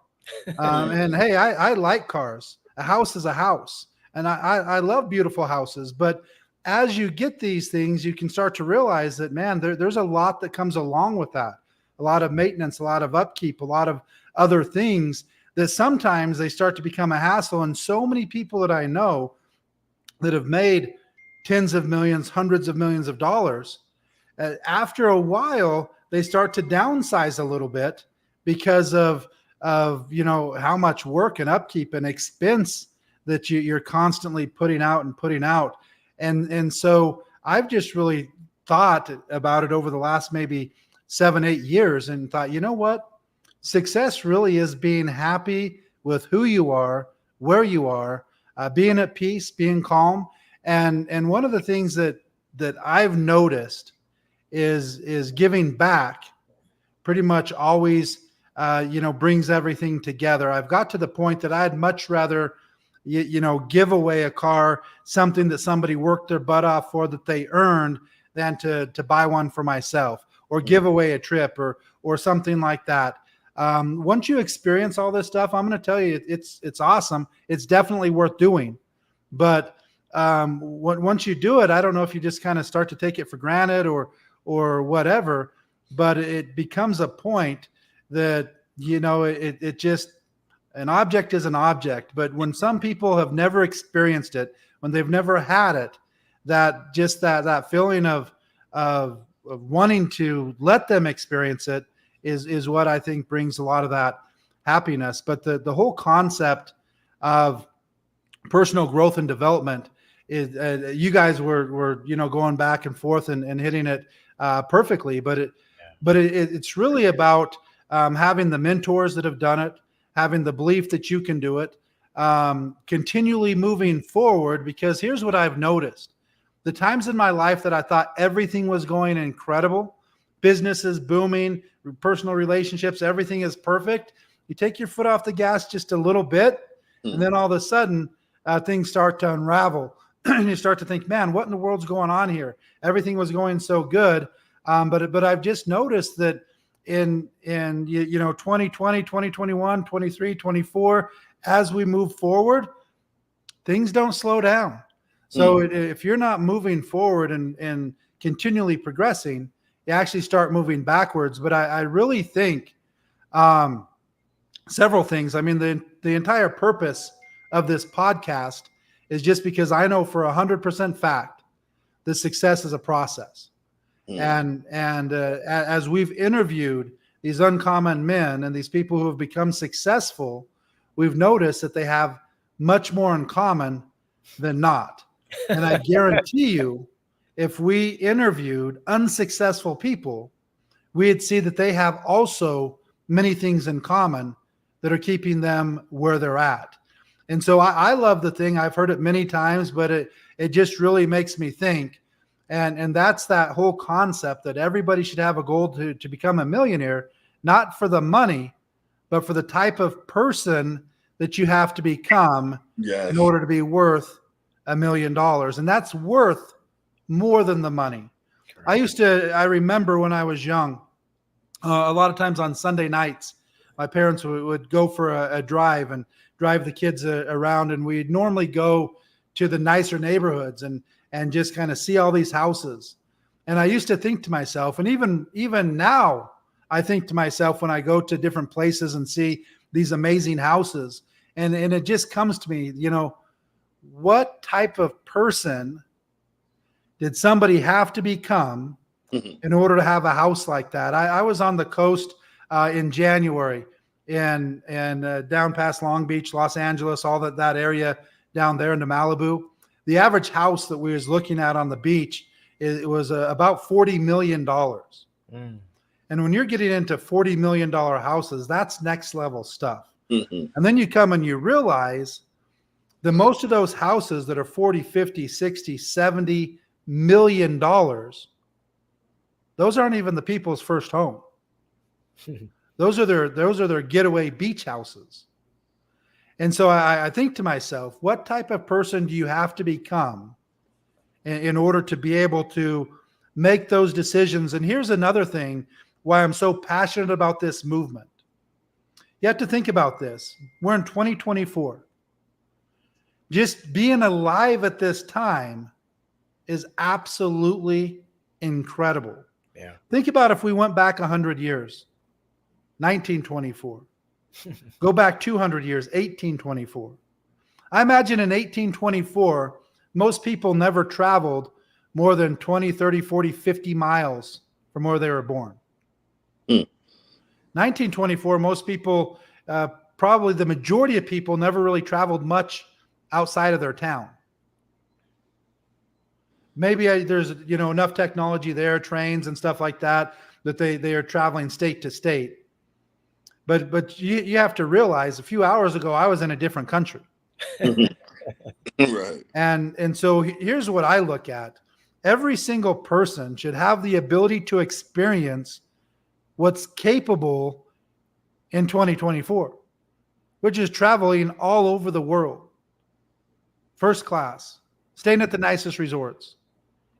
And hey, I like cars. A house is a house. And I love beautiful houses. But as you get these things, you can start to realize that, man, there's a lot that comes along with that. A lot of maintenance, a lot of upkeep, a lot of other things that sometimes they start to become a hassle. And so many people that I know that have made tens of millions, hundreds of millions of dollars, after a while, they start to downsize a little bit because of how much work and upkeep and expense that you're constantly putting out. And so I've just really thought about it over the last maybe 7-8 years and thought, you know what? Success really is being happy with who you are, where you are, being at peace, being calm. And one of the things that I've noticed is giving back pretty much always, brings everything together. I've got to the point that I'd much rather, give away a car, something that somebody worked their butt off for that they earned, than to buy one for myself or give away a trip or something like that. Once you experience all this stuff, I'm going to tell you, it's awesome. It's definitely worth doing. But once you do it, I don't know if you just kind of start to take it for granted or whatever, but it becomes a point that, it just, an object is an object. But when some people have never experienced it, when they've never had it, that feeling of wanting to let them experience it is what I think brings a lot of that happiness. But the whole concept of personal growth and development is, you guys were going back and forth and hitting it perfectly. But it's really about having the mentors that have done it, having the belief that you can do it, continually moving forward. Because here's what I've noticed: the times in my life that I thought everything was going incredible, business is booming, personal relationships, everything is perfect, you take your foot off the gas just a little bit, and then all of a sudden things start to unravel. And you start to think, man, what in the world's going on here? Everything was going so good. But I've just noticed that in 2020, 2021, 23, 24, as we move forward, things don't slow down. So if you're not moving forward and continually progressing, you actually start moving backwards. But I really think several things. I mean, the entire purpose of this podcast is just because I know for 100% fact that success is a process. And as we've interviewed these uncommon men and these people who have become successful, we've noticed that they have much more in common than not. And I guarantee you, if we interviewed unsuccessful people, we'd see that they have also many things in common that are keeping them where they're at. And so I love the thing. I've heard it many times, but it just really makes me think. And that's that whole concept that everybody should have a goal to become a millionaire, not for the money, but for the type of person that you have to become in order to be worth $1 million. And that's worth more than the money. Correct. I remember when I was young, a lot of times on Sunday nights, my parents would go for a drive and drive the kids around. And we'd normally go to the nicer neighborhoods and just kind of see all these houses. And I used to think to myself, and even now, I think to myself when I go to different places and see these amazing houses, and it just comes to me, what type of person did somebody have to become Mhm. in order to have a house like that? I was on the coast in January, and down past Long Beach, Los Angeles, all that area down there into Malibu. The average house that we was looking at on the beach, it was about $40 million. Mm. And when you're getting into $40 million houses, that's next level stuff. Mhm. And then you come and you realize that most of those houses that are 40, 50, 60, 70 million dollars, those aren't even the people's first home. Those are their getaway beach houses. And so I think to myself, what type of person do you have to become in order to be able to make those decisions? And here's another thing why I'm so passionate about this movement. You have to think about this. We're in 2024. Just being alive at this time is absolutely incredible. Yeah. Think about if we went back 100 years, 1924. Go back 200 years, 1824. I imagine in 1824, most people never traveled more than 20, 30, 40, 50 miles from where they were born. Mm. 1924, most people, probably the majority of people, never really traveled much outside of their town. Maybe there's enough technology there, trains and stuff like that, that they are traveling state to state. But you have to realize a few hours ago I was in a different country. Mhm. Right. And so here's what I look at. Every single person should have the ability to experience what's capable in 2024, which is traveling all over the world. First class, staying at the nicest resorts,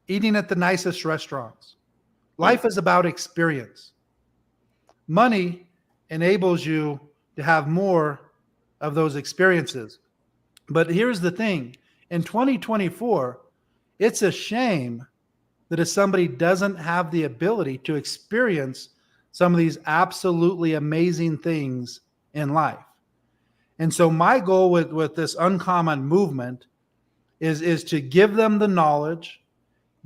eating at the nicest restaurants. Life is about experience. Money enables you to have more of those experiences. But here's the thing. In 2024, it's a shame that if somebody doesn't have the ability to experience some of these absolutely amazing things in life. And so my goal with this uncommon movement is to give them the knowledge,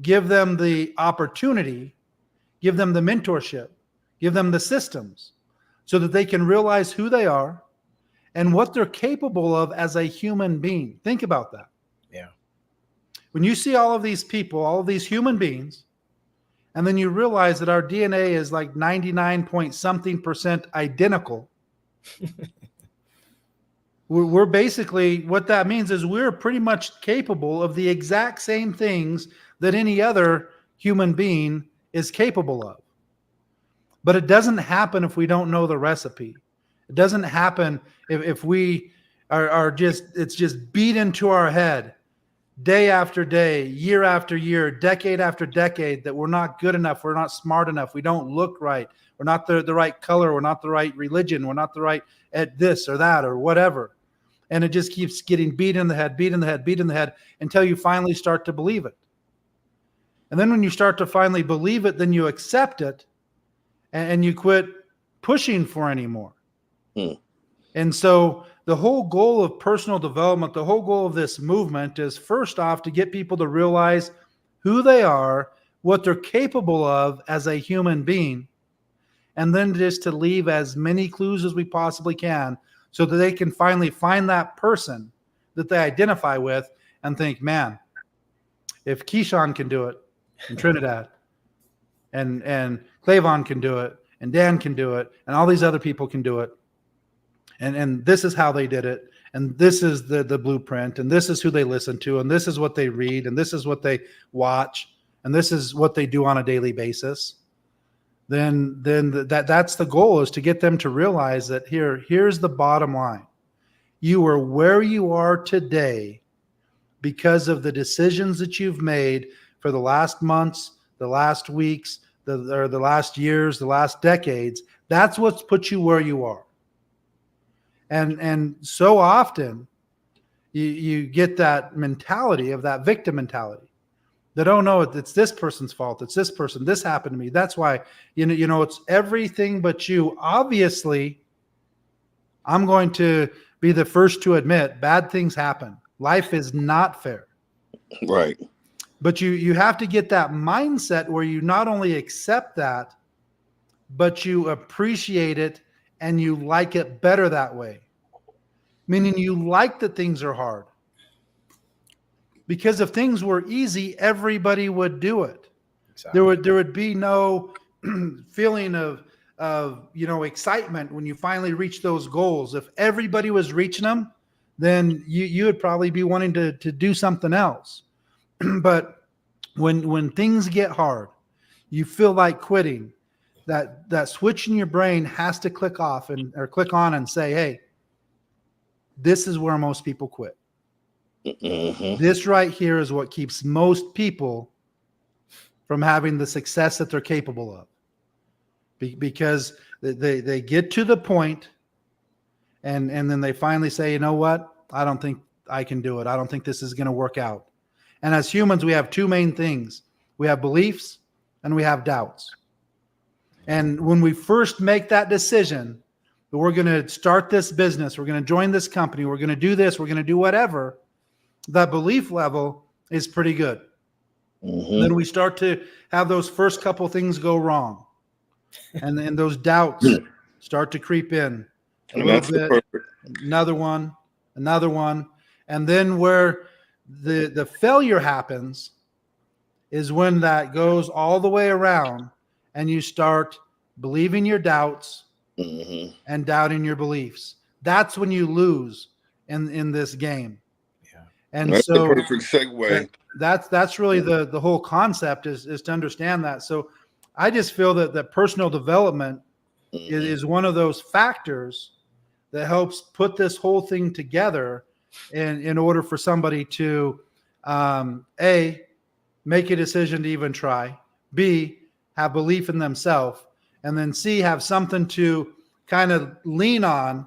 give them the opportunity, give them the mentorship, give them the systems so that they can realize who they are and what they're capable of as a human being. Think about that. Yeah. When you see all of these people, all of these human beings, and then you realize that our DNA is like 99 point something % identical. We're basically, what that means is we're pretty much capable of the exact same things that any other human being is capable of. But it doesn't happen if we don't know the recipe. It doesn't happen if we are just, it's just beat into our head day after day, year after year, decade after decade, that we're not good enough, we're not smart enough, we don't look right, we're not the right color, we're not the right religion, we're not the right at this or that or whatever. And it just keeps getting beat in the head, beat in the head, beat in the head, until you finally start to believe it. And then when you start to finally believe it, then you accept it and you quit pushing for anymore. Mm. And so the whole goal of personal development, the whole goal of this movement is, first off, to get people to realize who they are, what they're capable of as a human being, and then just to leave as many clues as we possibly can so that they can finally find that person that they identify with and think, man, if Keyshawn can do it in Trinidad, and Clavon can do it, and Dan can do it, and all these other people can do it, and this is how they did it, and this is the blueprint, and this is who they listen to, and this is what they read, and this is what they watch, and this is what they do on a daily basis, then that's the goal, is to get them to realize that here's the bottom line. You are where you are today because of the decisions that you've made for the last months, the last weeks, the last years, the last decades. That's what's put you where you are. And so often you get that mentality of that victim mentality. That, oh no, it's this person's fault. It's this person. This happened to me. That's why, it's everything but you. Obviously, I'm going to be the first to admit bad things happen. Life is not fair. Right. But you have to get that mindset where you not only accept that, but you appreciate it and you like it better that way. Meaning you like that things are hard. Because if things were easy, everybody would do it. Exactly. There would be no feeling of excitement when you finally reach those goals. If everybody was reaching them, then you would probably be wanting to do something else. But when things get hard, you feel like quitting, that switch in your brain has to click on and say, hey, this is where most people quit. Mm-hmm. This right here is what keeps most people from having the success that they're capable of. Because they get to the point and then they finally say, you know what? I don't think I can do it. I don't think this is going to work out. And as humans, we have two main things. We have beliefs and we have doubts. And when we first make that decision that we're going to start this business, we're going to join this company, we're going to do this, we're going to do whatever, that belief level is pretty good. Mm-hmm. Then we start to have those first couple things go wrong. And then those doubts start to creep in a little bit, another one. And then where the failure happens is when that goes all the way around and you start believing your doubts mm-hmm. and doubting your beliefs. That's when you lose in this game. Yeah. And that's so the perfect segue. That's really the whole concept is to understand that. So I just feel that personal development mm-hmm. is one of those factors that helps put this whole thing together in order for somebody to A, make a decision to even try, B, have belief in themselves, and then C, have something to kind of lean on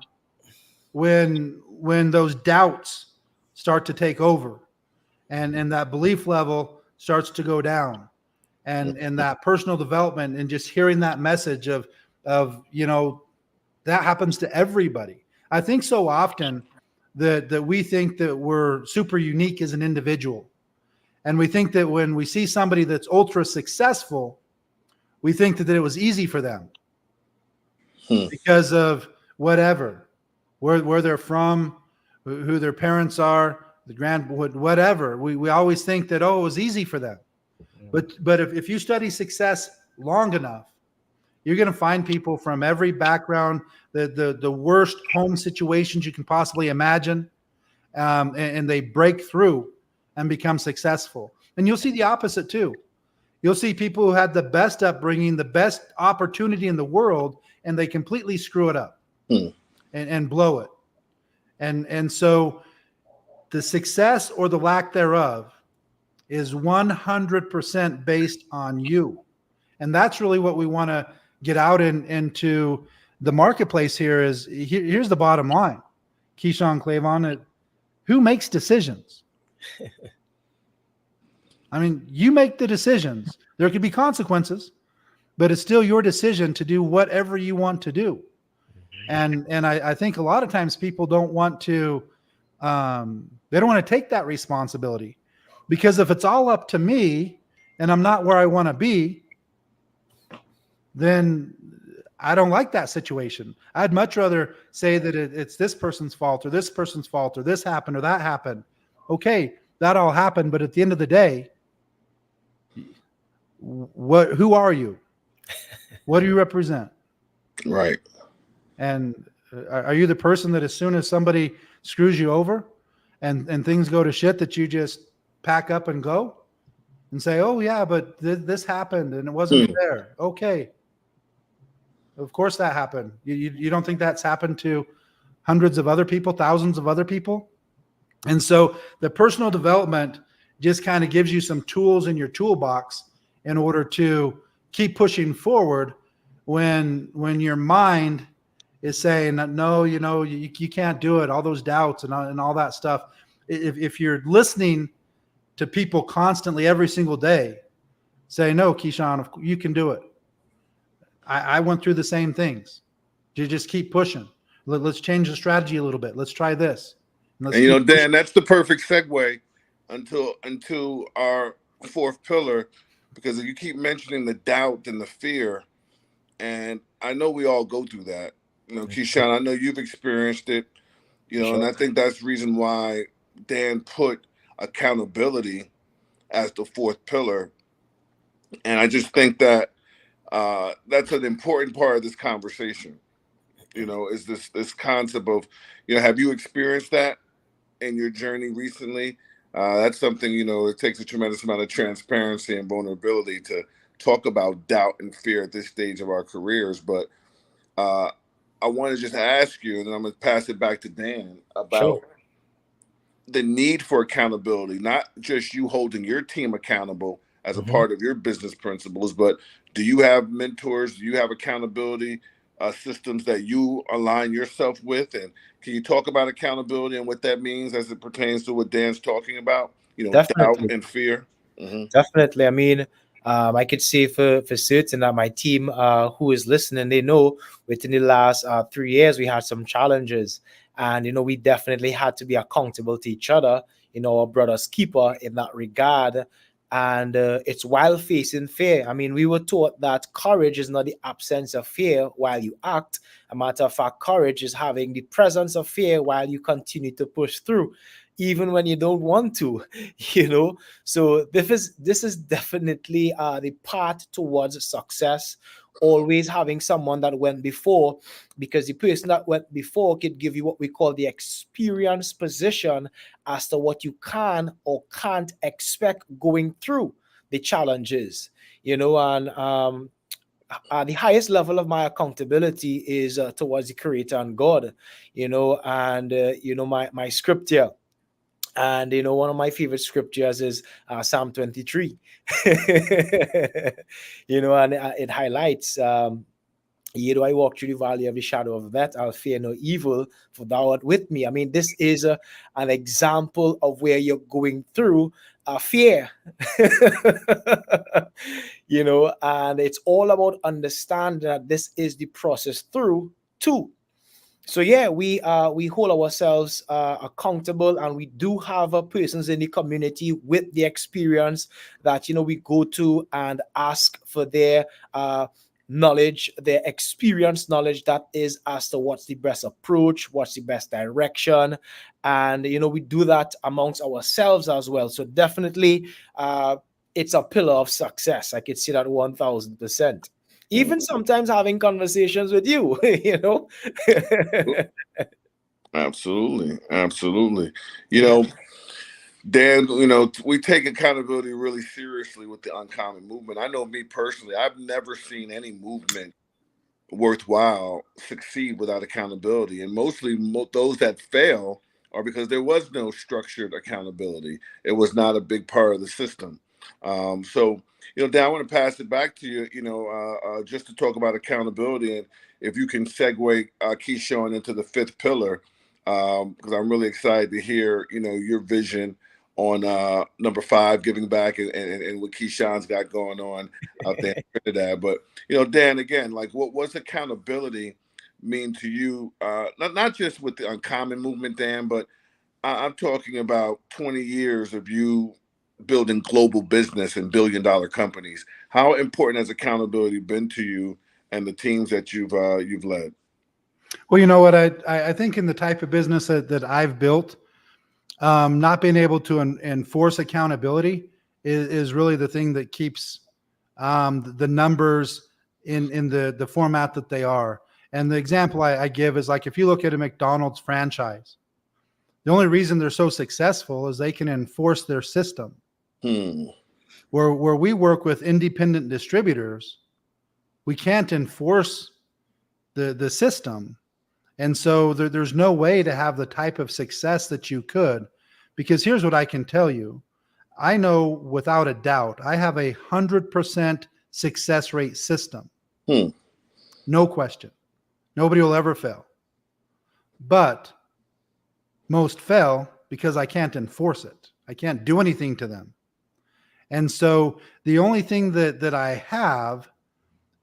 when those doubts start to take over and that belief level starts to go down. And that personal development and just hearing that message of that happens to everybody. I think so often that we think that we're super unique as an individual. And we think that when we see somebody that's ultra successful, we think that it was easy for them because of whatever, where they're from, who their parents are, whatever. We always think that, it was easy for them. But if you study success long enough, you're going to find people from every background, the worst home situations you can possibly imagine, and they break through and become successful. And you'll see the opposite too. You'll see people who had the best upbringing, the best opportunity in the world, and they completely screw it up and blow it. And so the success or the lack thereof is 100% based on you. And that's really what we want to get out into the marketplace here is, here's the bottom line. Keyshawn Clavon, who makes decisions? I mean, you make the decisions. There could be consequences, but it's still your decision to do whatever you want to do. And I think a lot of times people don't want to, they don't want to take that responsibility. Because if it's all up to me and I'm not where I want to be, then I don't like that situation. I'd much rather say that it's this person's fault or this person's fault or this happened or that happened. Okay, that all happened, but at the end of the day, who are you? What do you represent? Right. And are you the person that as soon as somebody screws you over and things go to shit that you just pack up and go and say, oh yeah, but this happened and it wasn't fair. Okay. Of course that happened. You don't think that's happened to hundreds of other people, thousands of other people? And so the personal development just kind of gives you some tools in your toolbox in order to keep pushing forward when your mind is saying, no, you can't do it. All those doubts and all that stuff. If you're listening to people constantly every single day say, no, Keyshawn, you can do it. I went through the same things. You just keep pushing. Let's change the strategy a little bit. Let's try this. And let's And keep Dan, that's the perfect segue into our fourth pillar, because you keep mentioning the doubt and the fear, and I know we all go through that. Keyshawn, I know you've experienced it. And I think that's the reason why Dan put accountability as the fourth pillar. And I just think that that's an important part of this conversation. Is this concept of, have you experienced that in your journey recently? That's something, it takes a tremendous amount of transparency and vulnerability to talk about doubt and fear at this stage of our careers. But I want to just ask you, and then I'm going to pass it back to Dan, about the need for accountability, not just you holding your team accountable as a part of your business principles, but do you have mentors? Do you have accountability systems that you align yourself with? And can you talk about accountability and what that means as it pertains to what Dan's talking about? Doubt Definitely. and fear. Definitely. I mean, I could say for certain that my team who is listening, they know within the last 3 years we had some challenges, and we definitely had to be accountable to each other, our brother's keeper in that regard. And it's while facing fear. I mean, we were taught that courage is not the absence of fear while you act. A matter of fact, courage is having the presence of fear while you continue to push through, even when you don't want to, So this is definitely the path towards success. Always having someone that went before, because the person that went before could give you what we call the experience position as to what you can or can't expect going through the challenges, and the highest level of my accountability is towards the Creator and God, and my scripture. And one of my favorite scriptures is Psalm 23. And it highlights, yea, though I walk through the valley of the shadow of death, I'll fear no evil, for thou art with me. I mean, this is an example of where you're going through fear. And it's all about understanding that this is the process through too. So yeah, we hold ourselves accountable, and we do have persons in the community with the experience that we go to and ask for their knowledge, their experience knowledge that is as to what's the best approach, what's the best direction, and we do that amongst ourselves as well. So definitely, it's a pillar of success. I could see that 1,000%. Even sometimes having conversations with you, Absolutely. Dan, we take accountability really seriously with the uncommon movement. I know me personally, I've never seen any movement worthwhile succeed without accountability. And mostly those that fail are because there was no structured accountability. It was not a big part of the system. So, Dan, I want to pass it back to you, just to talk about accountability. And if you can segue Keyshawn into the fifth pillar, because I'm really excited to hear, your vision on number 5, giving back, and what Keyshawn's got going on out there in Trinidad. But, Dan, again, like what's accountability mean to you? Not just with the uncommon movement, Dan, but I'm talking about 20 years of you building global business and billion-dollar companies. How important has accountability been to you and the teams that you've led? Well, you know what? I think in the type of business that I've built, not being able to enforce accountability is really the thing that keeps the numbers in the format that they are. And the example I give is, like, if you look at a McDonald's franchise, the only reason they're so successful is they can enforce their system. Where we work with independent distributors, we can't enforce the system. And so there's no way to have the type of success that you could, because here's what I can tell you. I know without a doubt, I have 100% success rate system. No question. Nobody will ever fail. But most fail because I can't enforce it. I can't do anything to them. And so the only thing that I have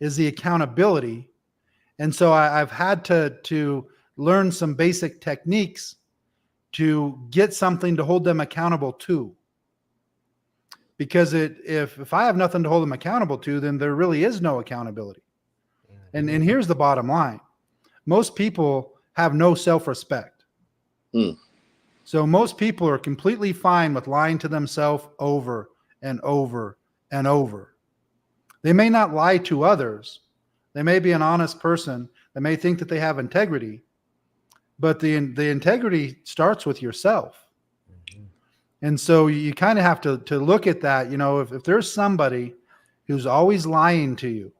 is the accountability. And so I've had to learn some basic techniques to get something to hold them accountable to. Because if I have nothing to hold them accountable to, then there really is no accountability. And here's the bottom line. Most people have no self-respect. Mm. So most people are completely fine with lying to themselves over and over and over. They may not lie to others. They may be an honest person. They may think that they have integrity, but the integrity starts with yourself. And so you kind of have to look at that. You know, if there's somebody who's always lying to you,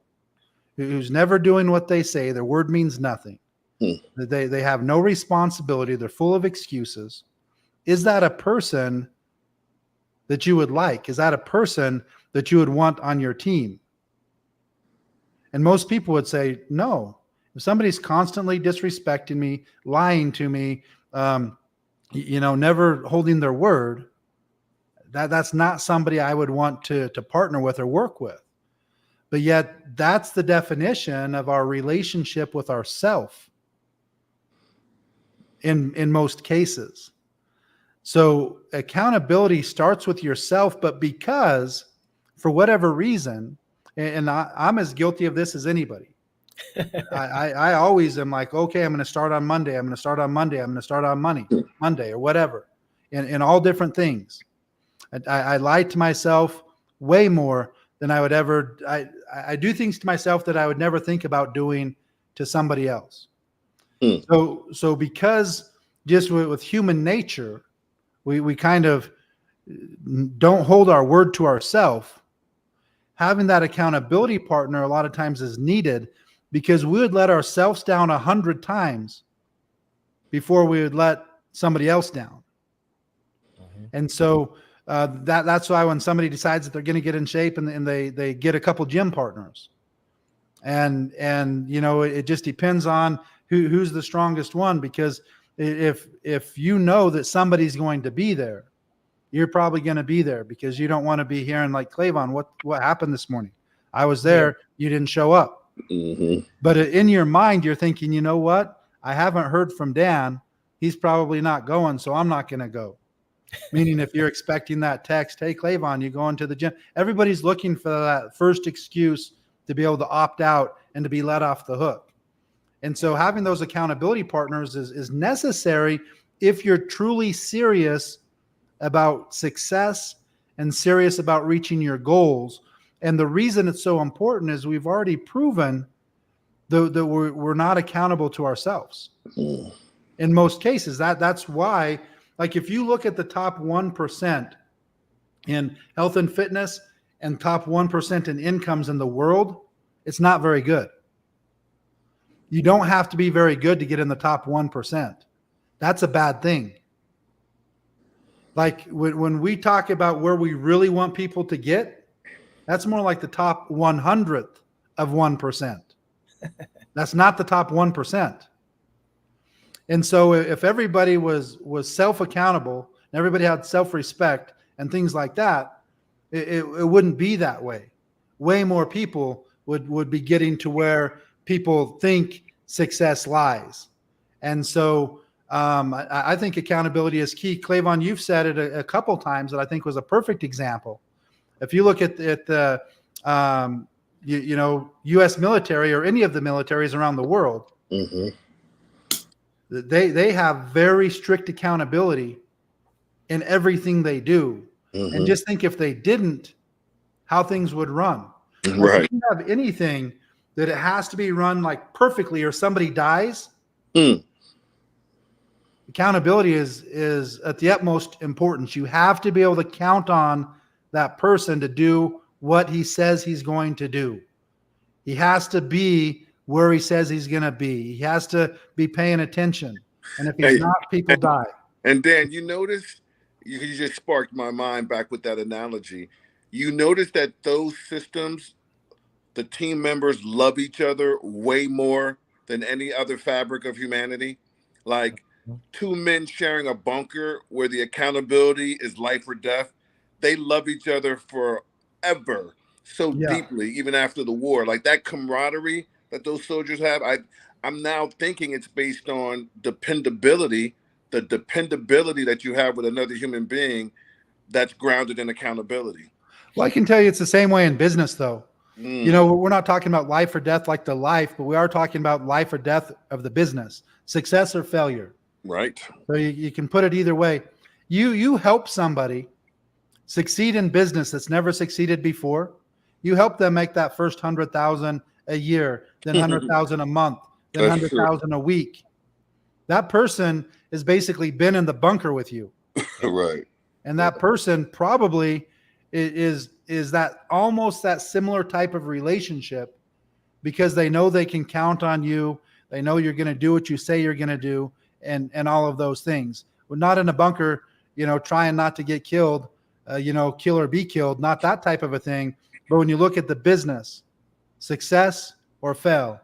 who's never doing what they say, their word means nothing. They have no responsibility. They're full of excuses. Is that a person that you would like? Is that a person that you would want on your team? And most people would say, no. If somebody's constantly disrespecting me, lying to me, never holding their word, that's not somebody I would want to partner with or work with. But yet that's the definition of our relationship with ourself in most cases. So accountability starts with yourself, but because for whatever reason, and I'm as guilty of this as anybody. I always am like, okay, I'm going to start on Monday. I'm going to start on Monday. I'm going to start on Monday or whatever, in all different things. I lie to myself way more than I would ever. I do things to myself that I would never think about doing to somebody else. So because just with human nature, we kind of don't hold our word to ourselves. Having that accountability partner a lot of times is needed, because we would let ourselves down 100 times before we would let somebody else down. And so that's why when somebody decides that they're going to get in shape and they get a couple gym partners, and it just depends on who's the strongest one, because if you know that somebody's going to be there, you're probably going to be there, because you don't want to be hearing like, Clavon, what happened this morning? I was there. You didn't show up. But in your mind, you're thinking, you know what? I haven't heard from Dan. He's probably not going, so I'm not going to go. Meaning if you're expecting that text, hey, Clavon, you going to the gym? Everybody's looking for that first excuse to be able to opt out and to be let off the hook. And so having those accountability partners is necessary if you're truly serious about success and serious about reaching your goals. And the reason it's so important is we've already proven that we're not accountable to ourselves in most cases. That's why, like, if you look at the top 1% in health and fitness and top 1% in incomes in the world, it's not very good. You don't have to be very good to get in the top 1%. That's a bad thing. Like when we talk about where we really want people to get, that's more like the top 100th of 1%. That's not the top 1%. And so if everybody was self-accountable and everybody had self-respect and things like that, it wouldn't be that way. Way more people would be getting to where people think success lies. And so I think accountability is key. Clavon, you've said it a couple times that I think was a perfect example. If you look at the U.S. military or any of the militaries around the world, they have very strict accountability in everything they do. And just think if they didn't, how things would run. Right. If you have anything that it has to be run like perfectly or somebody dies, accountability is at the utmost importance. You have to be able to count on that person to do what he says he's going to do. He has to be where he says he's going to be. He has to be paying attention. And if he's not, people die. And Dan, you notice, you just sparked my mind back with that analogy. You notice that those systems, the team members love each other way more than any other fabric of humanity. Like two men sharing a bunker where the accountability is life or death. They love each other forever, so Yeah. deeply, even after the war. Like that camaraderie that those soldiers have. I'm now thinking it's based on dependability, the dependability that you have with another human being that's grounded in accountability. Well, I can tell you it's the same way in business, though. You Mm, know, we're not talking about life or death like the life, but we are talking about life or death of the business, success or failure. right. So you can put it either way. You help somebody succeed in business that's never succeeded before. You help them make that first 100,000 a year, then 100,000 a month, then That's true. 100,000 a week. That person has basically been in the bunker with you. Right. And that person probably is that almost that similar type of relationship because they know they can count on you. They know you're going to do what you say you're going to do and all of those things. We're not in a bunker, trying not to get killed, kill or be killed, not that type of a thing. But when you look at the business, success or fail,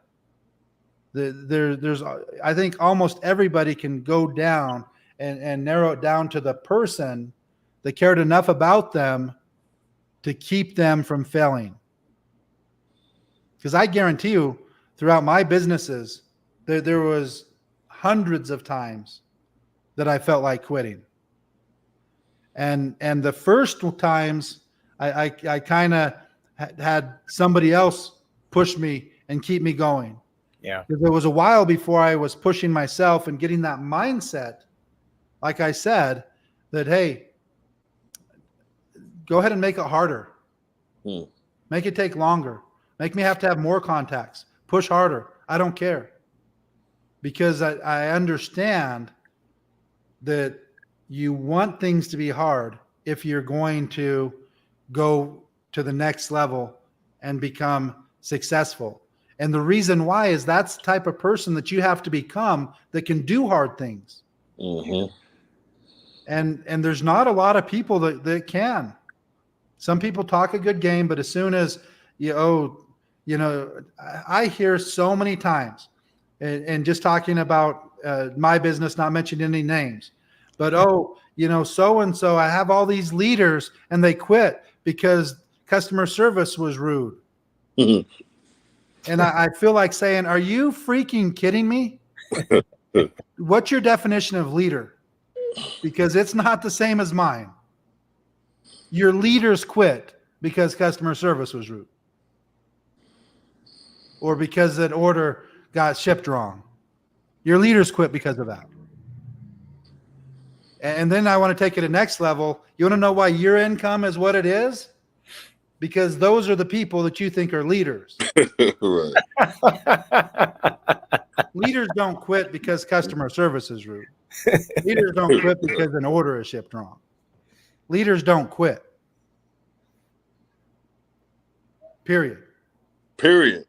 there's I think almost everybody can go down and narrow it down to the person that cared enough about them to keep them from failing. Because I guarantee you, throughout my businesses, there was hundreds of times that I felt like quitting. And the first times I kind of had somebody else push me and keep me going. Yeah. Because there was a while before I was pushing myself and getting that mindset, like I said, that, hey, go ahead and make it harder. Make it take longer. Make me have to have more contacts. Push harder. I don't care. Because I understand that you want things to be hard if you're going to go to the next level and become successful. And the reason why is that's the type of person that you have to become that can do hard things. Mm-hmm. And there's not a lot of people that can. Some people talk a good game, but as soon as I hear so many times, and just talking about my business, not mentioning any names, but so and so, I have all these leaders and they quit because customer service was rude. Mm-hmm. And I feel like saying, are you freaking kidding me? What's your definition of leader? Because it's not the same as mine. Your leaders quit because customer service was rude or because an order got shipped wrong. Your leaders quit because of that. And then I want to take it to the next level. You want to know why your income is what it is? Because those are the people that you think are leaders. Right. Leaders don't quit because customer service is rude. Leaders don't quit because an order is shipped wrong. Leaders don't quit. Period. And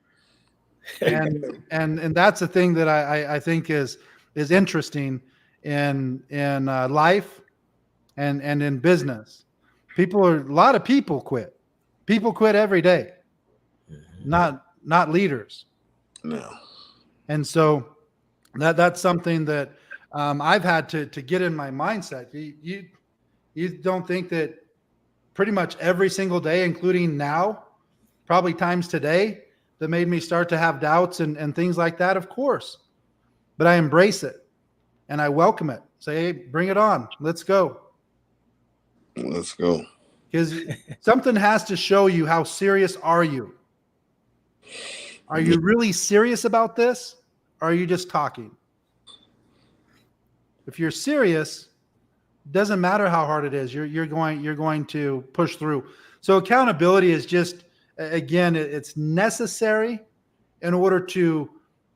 that's the thing that I think is interesting in life and in business. A lot of people quit. People quit every day. Not leaders. No. And so that's something that I've had to get in my mindset. You don't think that pretty much every single day, including now, probably times today, that made me start to have doubts and things like that? Of course. But I embrace it and I welcome it. Say, hey, bring it on. Let's go. Let's go. Because something has to show you how serious are you. Are you really serious about this? Or are you just talking? If you're serious, it doesn't matter how hard it is. You're going to push through. So accountability is just, again, it's necessary in order to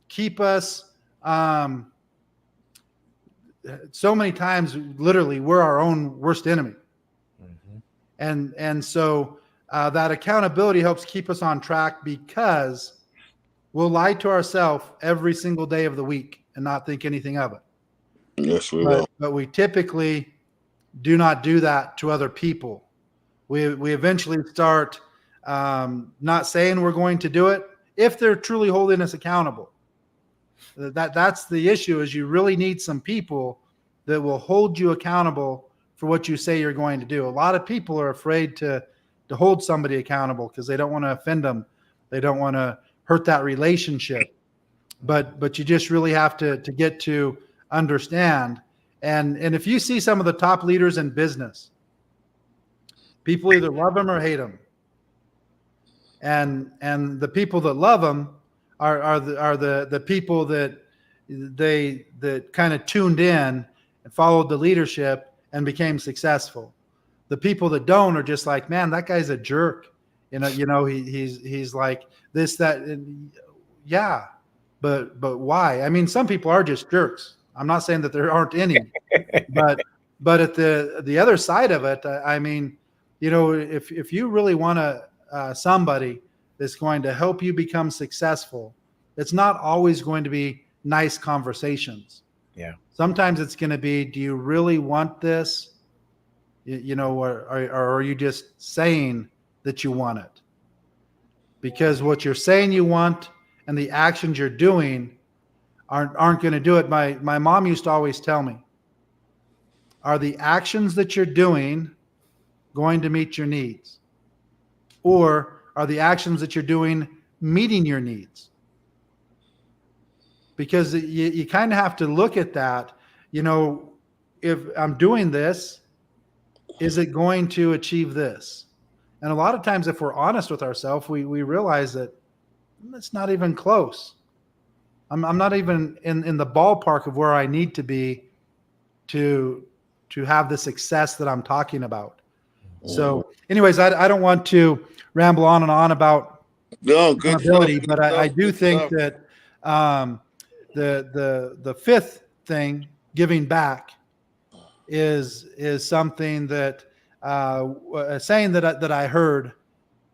keep us. So many times, literally, we're our own worst enemy. Mm-hmm. And so that accountability helps keep us on track because we'll lie to ourselves every single day of the week and not think anything of it. Yes, we will. But we typically do not do that to other people. We eventually start not saying we're going to do it if they're truly holding us accountable. That's the issue, is you really need some people that will hold you accountable for what you say you're going to do. A lot of people are afraid to hold somebody accountable because they don't want to offend them. They don't want to hurt that relationship. But you just really have to get to understand. And if you see some of the top leaders in business, people either love them or hate them. And the people that love them are the people that kind of tuned in and followed the leadership and became successful. The people that don't are just like, man, that guy's a jerk. He's like this, that, and yeah, but why? I mean, some people are just jerks. I'm not saying that there aren't any, but at the other side of it, I mean, if you really want somebody that's going to help you become successful, it's not always going to be nice conversations. Yeah. Sometimes it's going to be, do you really want this? Or are you just saying that you want it? Because what you're saying you want and the actions you're doing aren't going to do it. My mom used to always tell me, are the actions that you're doing going to meet your needs? Or are the actions that you're doing meeting your needs? Because you kind of have to look at that. If I'm doing this, is it going to achieve this? And a lot of times, if we're honest with ourselves, we realize that it's not even close. I'm not even in the ballpark of where I need to be to have the success that I'm talking about. So anyways, I don't want to ramble on and on about accountability, but I do think that the fifth thing, giving back, is something that a saying that I heard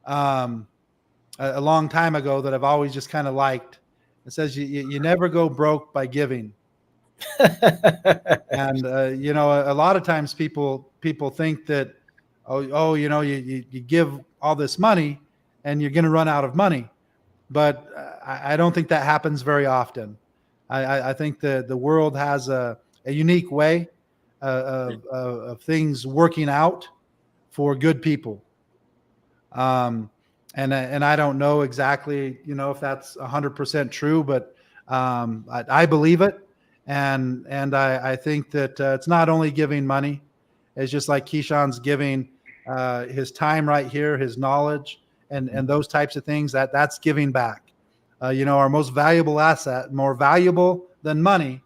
a long time ago that I've always just kind of liked. It says you never go broke by giving. And a lot of times people think that you give all this money and you're going to run out of money, but I don't think that happens very often. I think the world has a unique way of things working out for good people. And I don't know exactly, if that's 100% true, but I believe it. And I think that it's not only giving money. It's just like Keyshawn's giving his time right here, his knowledge, and those types of things. That's giving back. Our most valuable asset, more valuable than money,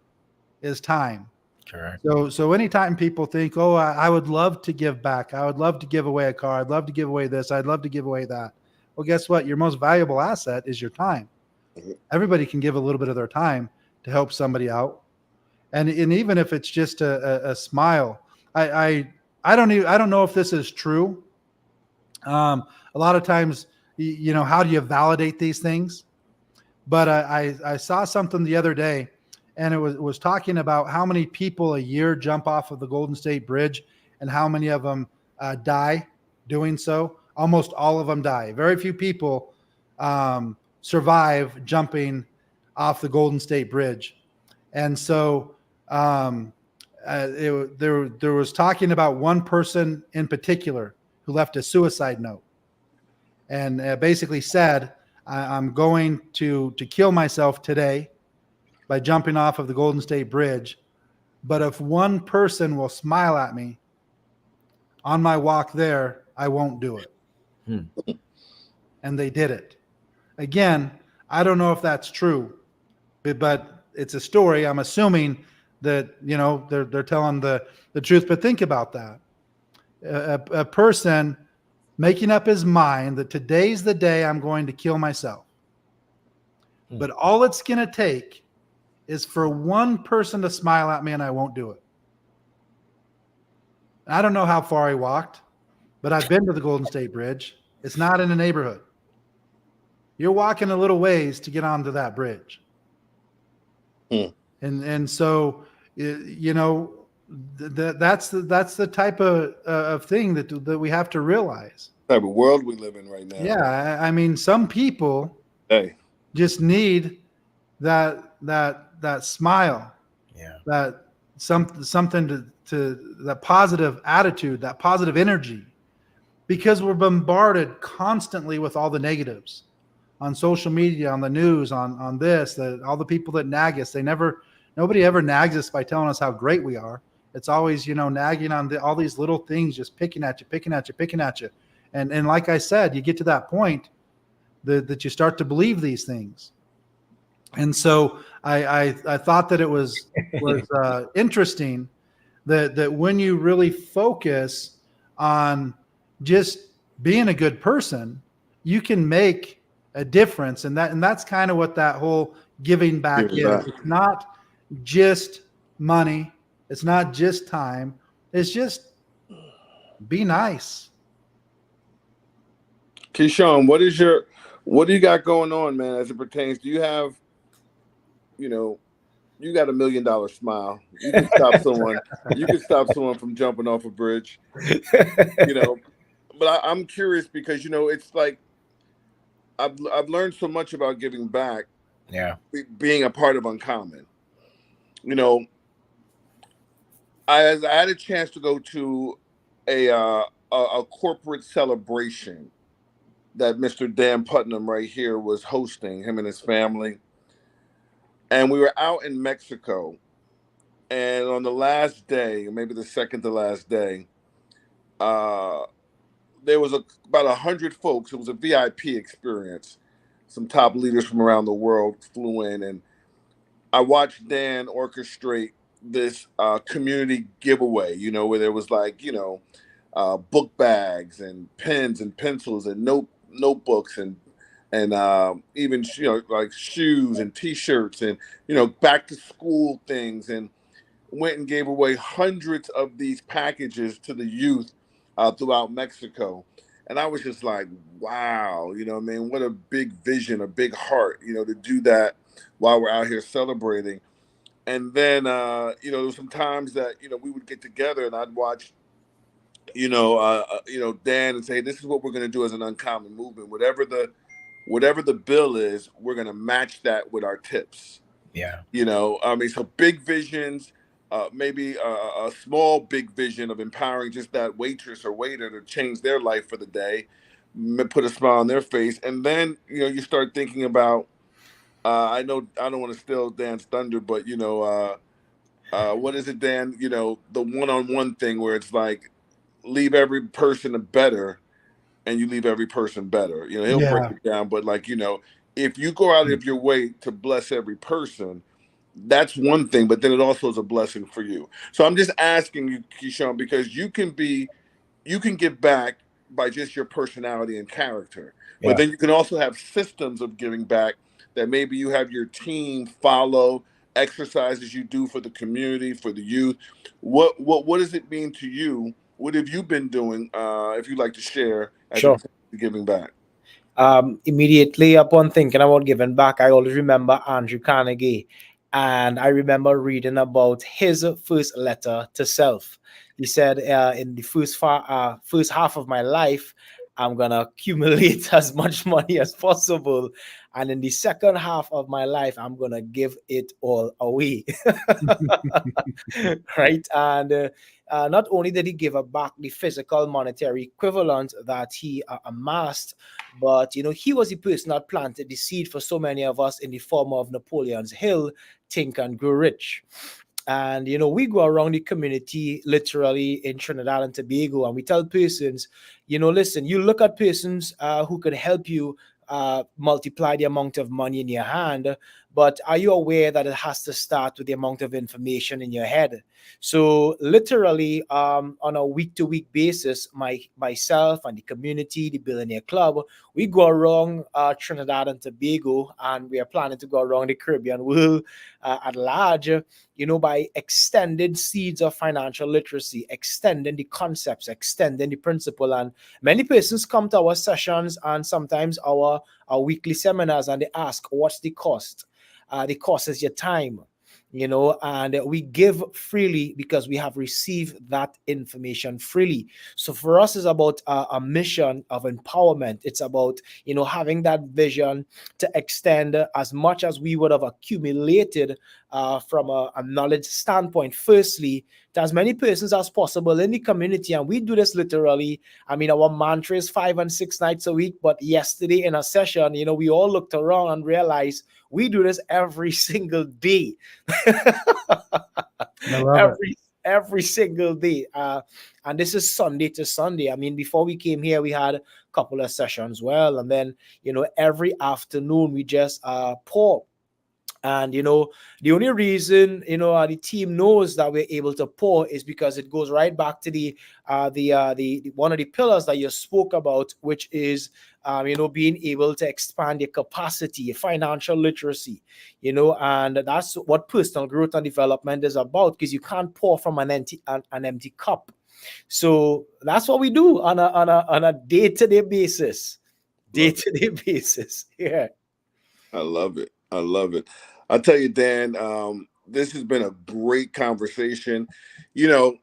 is time. Correct. So anytime people think, oh, I would love to give back, I would love to give away a car, I'd love to give away this, I'd love to give away that. Well, guess what? Your most valuable asset is your time. Everybody can give a little bit of their time to help somebody out. And even if it's just a smile, I don't know if this is true. A lot of times, how do you validate these things? But I saw something the other day, and it was talking about how many people a year jump off of the Golden State Bridge and how many of them die doing so. Almost all of them die. Very few people survive jumping off the Golden State Bridge. And so there was talking about one person in particular who left a suicide note and basically said, I'm going to kill myself today by jumping off of the Golden State Bridge. But if one person will smile at me on my walk there, I won't do it. And they did it. Again, I don't know if that's true, but it's a story. I'm assuming that, they're telling the truth. But think about that. A person making up his mind that today's the day I'm going to kill myself. But all it's going to take is for one person to smile at me and I won't do it. I don't know how far he walked, but I've been to the Golden State Bridge. It's not in a neighborhood. You're walking a little ways to get onto that bridge. And so, that's the type of thing that we have to realize. The type of world we live in right now. Yeah, I mean, some people just need that smile, Yeah. that something to that positive attitude, that positive energy, because we're bombarded constantly with all the negatives on social media, on the news, on this, that all the people that nag us, nobody ever nags us by telling us how great we are. It's always, nagging on all these little things, just picking at you, picking at you, picking at you. And like I said, you get to that point that you start to believe these things. And so I thought that it was interesting that when you really focus on just being a good person, you can make a difference. And that's kind of what that whole giving back Giving is. back. It's not just money. It's not just time. It's just be nice. Keyshawn, what do you got going on, man, as it pertains? Do you have, you know, you got $1 million smile. You can stop someone. You can stop someone from jumping off a bridge. You know, but I'm curious because it's like I've learned so much about giving back, Yeah. being a part of Uncommon. You know, I had a chance to go to a corporate celebration that Mr. Dan Putnam right here was hosting, him and his family, and we were out in Mexico. And on the last day, maybe the second to last day, uh, there was about 100 folks. It was a VIP experience. Some top leaders from around the world flew in, and I watched Dan orchestrate this community giveaway. Where there was like book bags and pens and pencils and notebooks and even like shoes and T-shirts and back to school things, and went and gave away hundreds of these packages to the youth throughout Mexico. And I was just like, wow, what I mean? What a big vision, a big heart, to do that while we're out here celebrating. And then, there was some times that, we would get together and I'd watch, Dan and say, this is what we're going to do as an Uncommon movement. Whatever the bill is, we're going to match that with our tips. Yeah. I mean, so big visions, maybe a small big vision of empowering just that waitress or waiter to change their life for the day, put a smile on their face, and then you start thinking about. I know I don't want to steal Dan's thunder, but what is it, Dan? The one-on-one thing where it's like leave every person a better, and you leave every person better. He'll break Yeah. it down, but like if you go out of your way to bless every person, that's one thing, but then it also is a blessing for you. So I'm just asking you, Keyshawn, because you can give back by just your personality and character, but Yeah. then you can also have systems of giving back that maybe you have your team follow exercises you do for the community, for the youth. What does it mean to you? What have you been doing? If you'd like to share as it Sure. pertains to giving back. Immediately upon thinking about giving back, I always remember Andrew Carnegie. And I remember reading about his first letter to self. He said, in the first half of my life, I'm going to accumulate as much money as possible. And in the second half of my life, I'm going to give it all away. Right. And not only did he give back the physical monetary equivalent that he amassed, but he was the person that planted the seed for so many of us in the form of Napoleon's Hill, Think and Grow Rich. And we go around the community literally in Trinidad and Tobago, and we tell persons, listen, you look at persons who can help you multiply the amount of money in your hand, but are you aware that it has to start with the amount of information in your head? So literally, on a week-to-week basis, myself and the community, the Billionaire Club, we go around Trinidad and Tobago, and we are planning to go around the Caribbean world at large, by extending seeds of financial literacy, extending the concepts, extending the principle. And many persons come to our sessions and sometimes our weekly seminars, and they ask, what's the cost? The cost is your time. and we give freely because we have received that information freely. So for us, it's about a mission of empowerment. It's about, having that vision to extend as much as we would have accumulated from a knowledge standpoint, firstly, to as many persons as possible in the community. And we do this literally. I mean, our mantra is 5 and 6 nights a week. But yesterday in a session, we all looked around and realized we do this every single day. I love it. every single day. And this is Sunday to Sunday. I mean, before we came here, we had a couple of sessions. Well, and then, every afternoon we just pour. And the only reason the team knows that we're able to pour is because it goes right back to the one of the pillars that you spoke about, which is being able to expand your capacity, your financial literacy, and that's what personal growth and development is about. Because you can't pour from an empty cup. So that's what we do on a day-to-day basis. Day-to-day basis. Yeah. I love it. I love it. I'll tell you, Dan, this has been a great conversation. You know,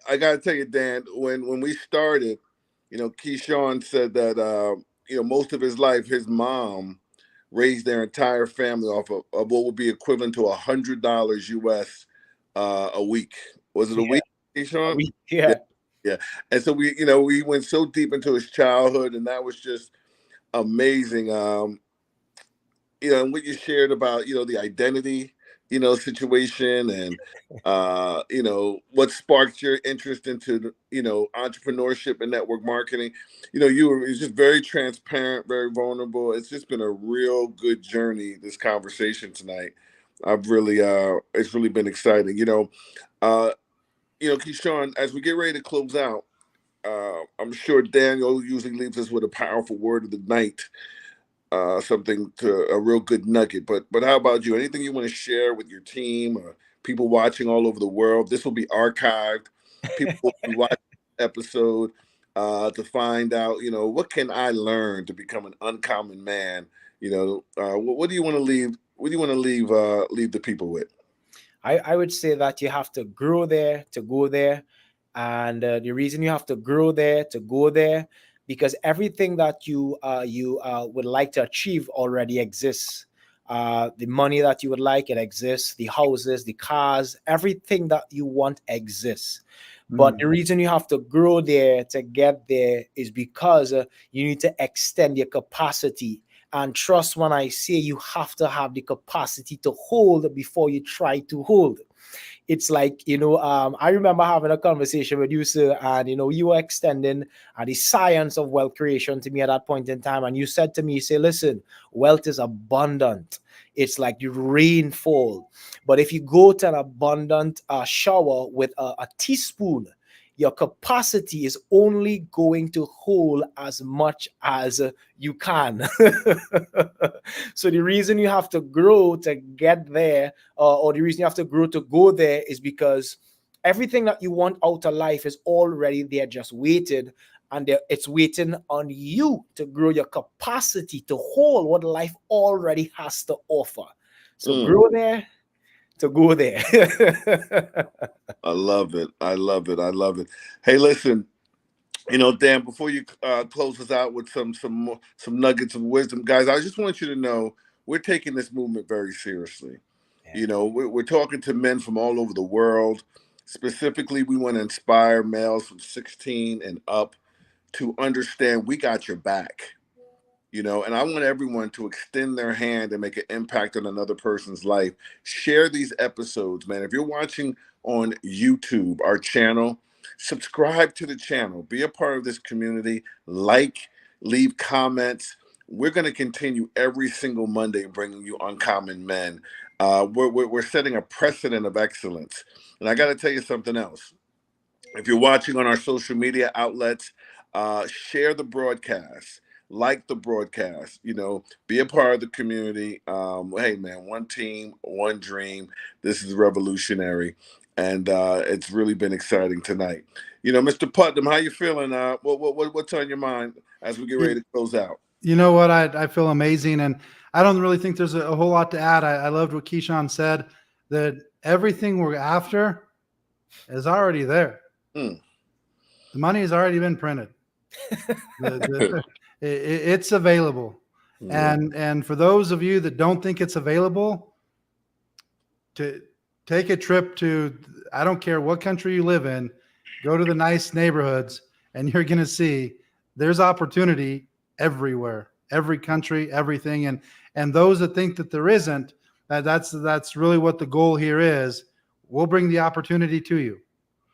I got to tell you, Dan, when we started, Keyshawn said that, most of his life, his mom raised their entire family off of what would be equivalent to $100 US a week. Was it a Yeah. week, Keyshawn? Yeah. Yeah. Yeah. And so we went so deep into his childhood, and that was just amazing. And what you shared about, the identity, situation, and what sparked your interest into, entrepreneurship and network marketing. It's just very transparent, very vulnerable. It's just been a real good journey, this conversation tonight. I've really it's really been exciting. Keyshawn, as we get ready to close out, I'm sure Daniel usually leaves us with a powerful word of the night, something to a real good nugget. But how about you? Anything you want to share with your team or people watching all over the world? This will be archived. People will be watching the episode to find out, what can I learn to become an uncommon man? What do you want to leave? What do you want to leave the people with? I would say that you have to grow there to go there. And the reason you have to grow there to go there, because everything that you would like to achieve already exists. The money that you would like, it exists. The houses, the cars, everything that you want exists. But the reason you have to grow there to get there is because you need to extend your capacity. And trust when I say you have to have the capacity to hold before you try to hold. It's like, I remember having a conversation with you, sir, and, you were extending the science of wealth creation to me at that point in time. And you said to me, you say, listen, wealth is abundant. It's like the rainfall. But if you go to an abundant shower with a teaspoon, your capacity is only going to hold as much as you can. So the reason you have to grow to get there, or the reason you have to grow to go there, is because everything that you want out of life is already there, just waited. And it's waiting on you to grow your capacity to hold what life already has to offer. So grow there to go there. I love it. I love it. I love it. Hey, listen, Dan, before you close us out with some nuggets of wisdom, guys, I just want you to know we're taking this movement very seriously. We're talking to men from all over the world. Specifically, we want to inspire males from 16 and up to understand we got your back. And I want everyone to extend their hand and make an impact on another person's life. Share these episodes, man. If you're watching on YouTube, our channel, subscribe to the channel, be a part of this community, leave comments. We're going to continue every single Monday bringing you uncommon men. We're setting a precedent of excellence. And I got to tell you something else. If you're watching on our social media outlets, share the broadcast, like the broadcast, be a part of the community. Hey, man, one team, one dream. This is revolutionary. And it's really been exciting tonight. Mr. Putnam, how you feeling? What's on your mind as we get ready to close out? You know what? I feel amazing. And I don't really think there's a whole lot to add. I loved what Keyshawn said. that everything we're after is already there. Mm. The money has already been printed. It's available. And for those of you that don't think it's available, to take a trip to, I don't care what country you live in, go to the nice neighborhoods, and you're going to see there's opportunity everywhere, every country, everything. And those that think that there isn't, that's really what the goal here is. We'll bring the opportunity to you.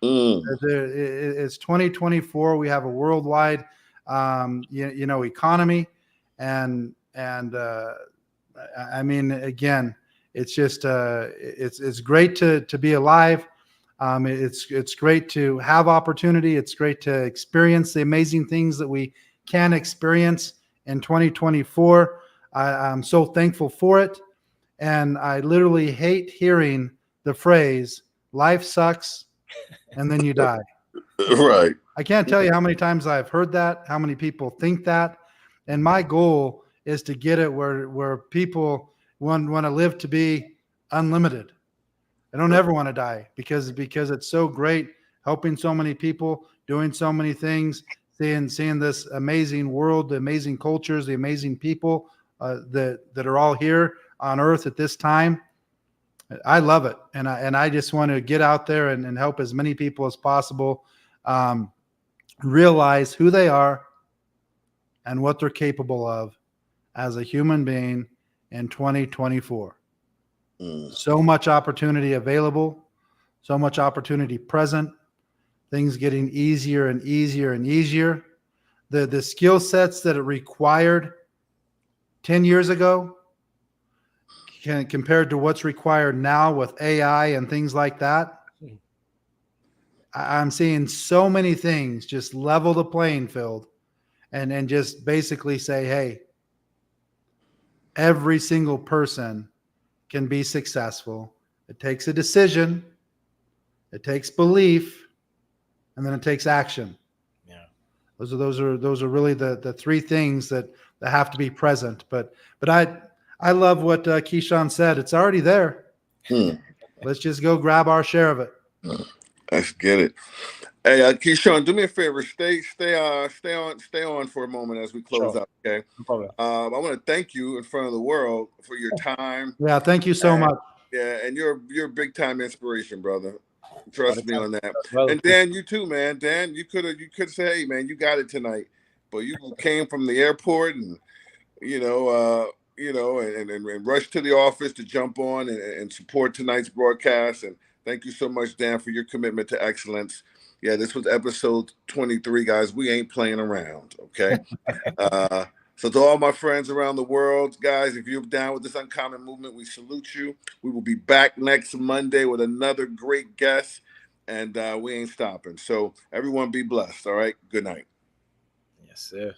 It's 2024. We have a worldwide, economy, and I mean, again, it's just it's great to be alive. It's great to have opportunity. It's great to experience the amazing things that we can experience in 2024. I'm so thankful for it, and I literally hate hearing the phrase "life sucks" and then you die. Right. I can't tell you how many times I've heard that, how many people think that. And my goal is to get it where people want to live to be unlimited. I don't ever want to die because it's so great helping so many people, doing so many things, seeing this amazing world, the amazing cultures, the amazing people that are all here on earth at this time. I love it, and I just want to get out there and help as many people as possible realize who they are and what they're capable of as a human being in 2024. So much opportunity available, so much opportunity present, things getting easier and easier and easier. The skill sets that it required 10 years ago compared to what's required now with AI and things like that, I'm seeing so many things just level the playing field and just basically say, hey, every single person can be successful. It takes a decision, it takes belief, and then it takes action. Yeah. Those are really the three things that have to be present. But I love what Keyshawn said. It's already there. Let's just go grab our share of it. Let's get it. Hey, Keyshawn, do me a favor. Stay on for a moment as we close Sure. out. Okay. No problem. I want to thank you in front of the world for your time. Yeah, thank you so much. Yeah, and you're a big time inspiration, brother. Trust me on that. Well, And Dan, you too, man. Dan, you could say, hey, man, you got it tonight. But you came from the airport and and rushed to the office to jump on and support tonight's broadcast. And thank you so much, Dan, for your commitment to excellence. Yeah, this was episode 23, guys. We ain't playing around, okay? So to all my friends around the world, guys, if you're down with this uncommon movement, we salute you. We will be back next Monday with another great guest, and we ain't stopping. So everyone be blessed, all right? Good night. yes, sir.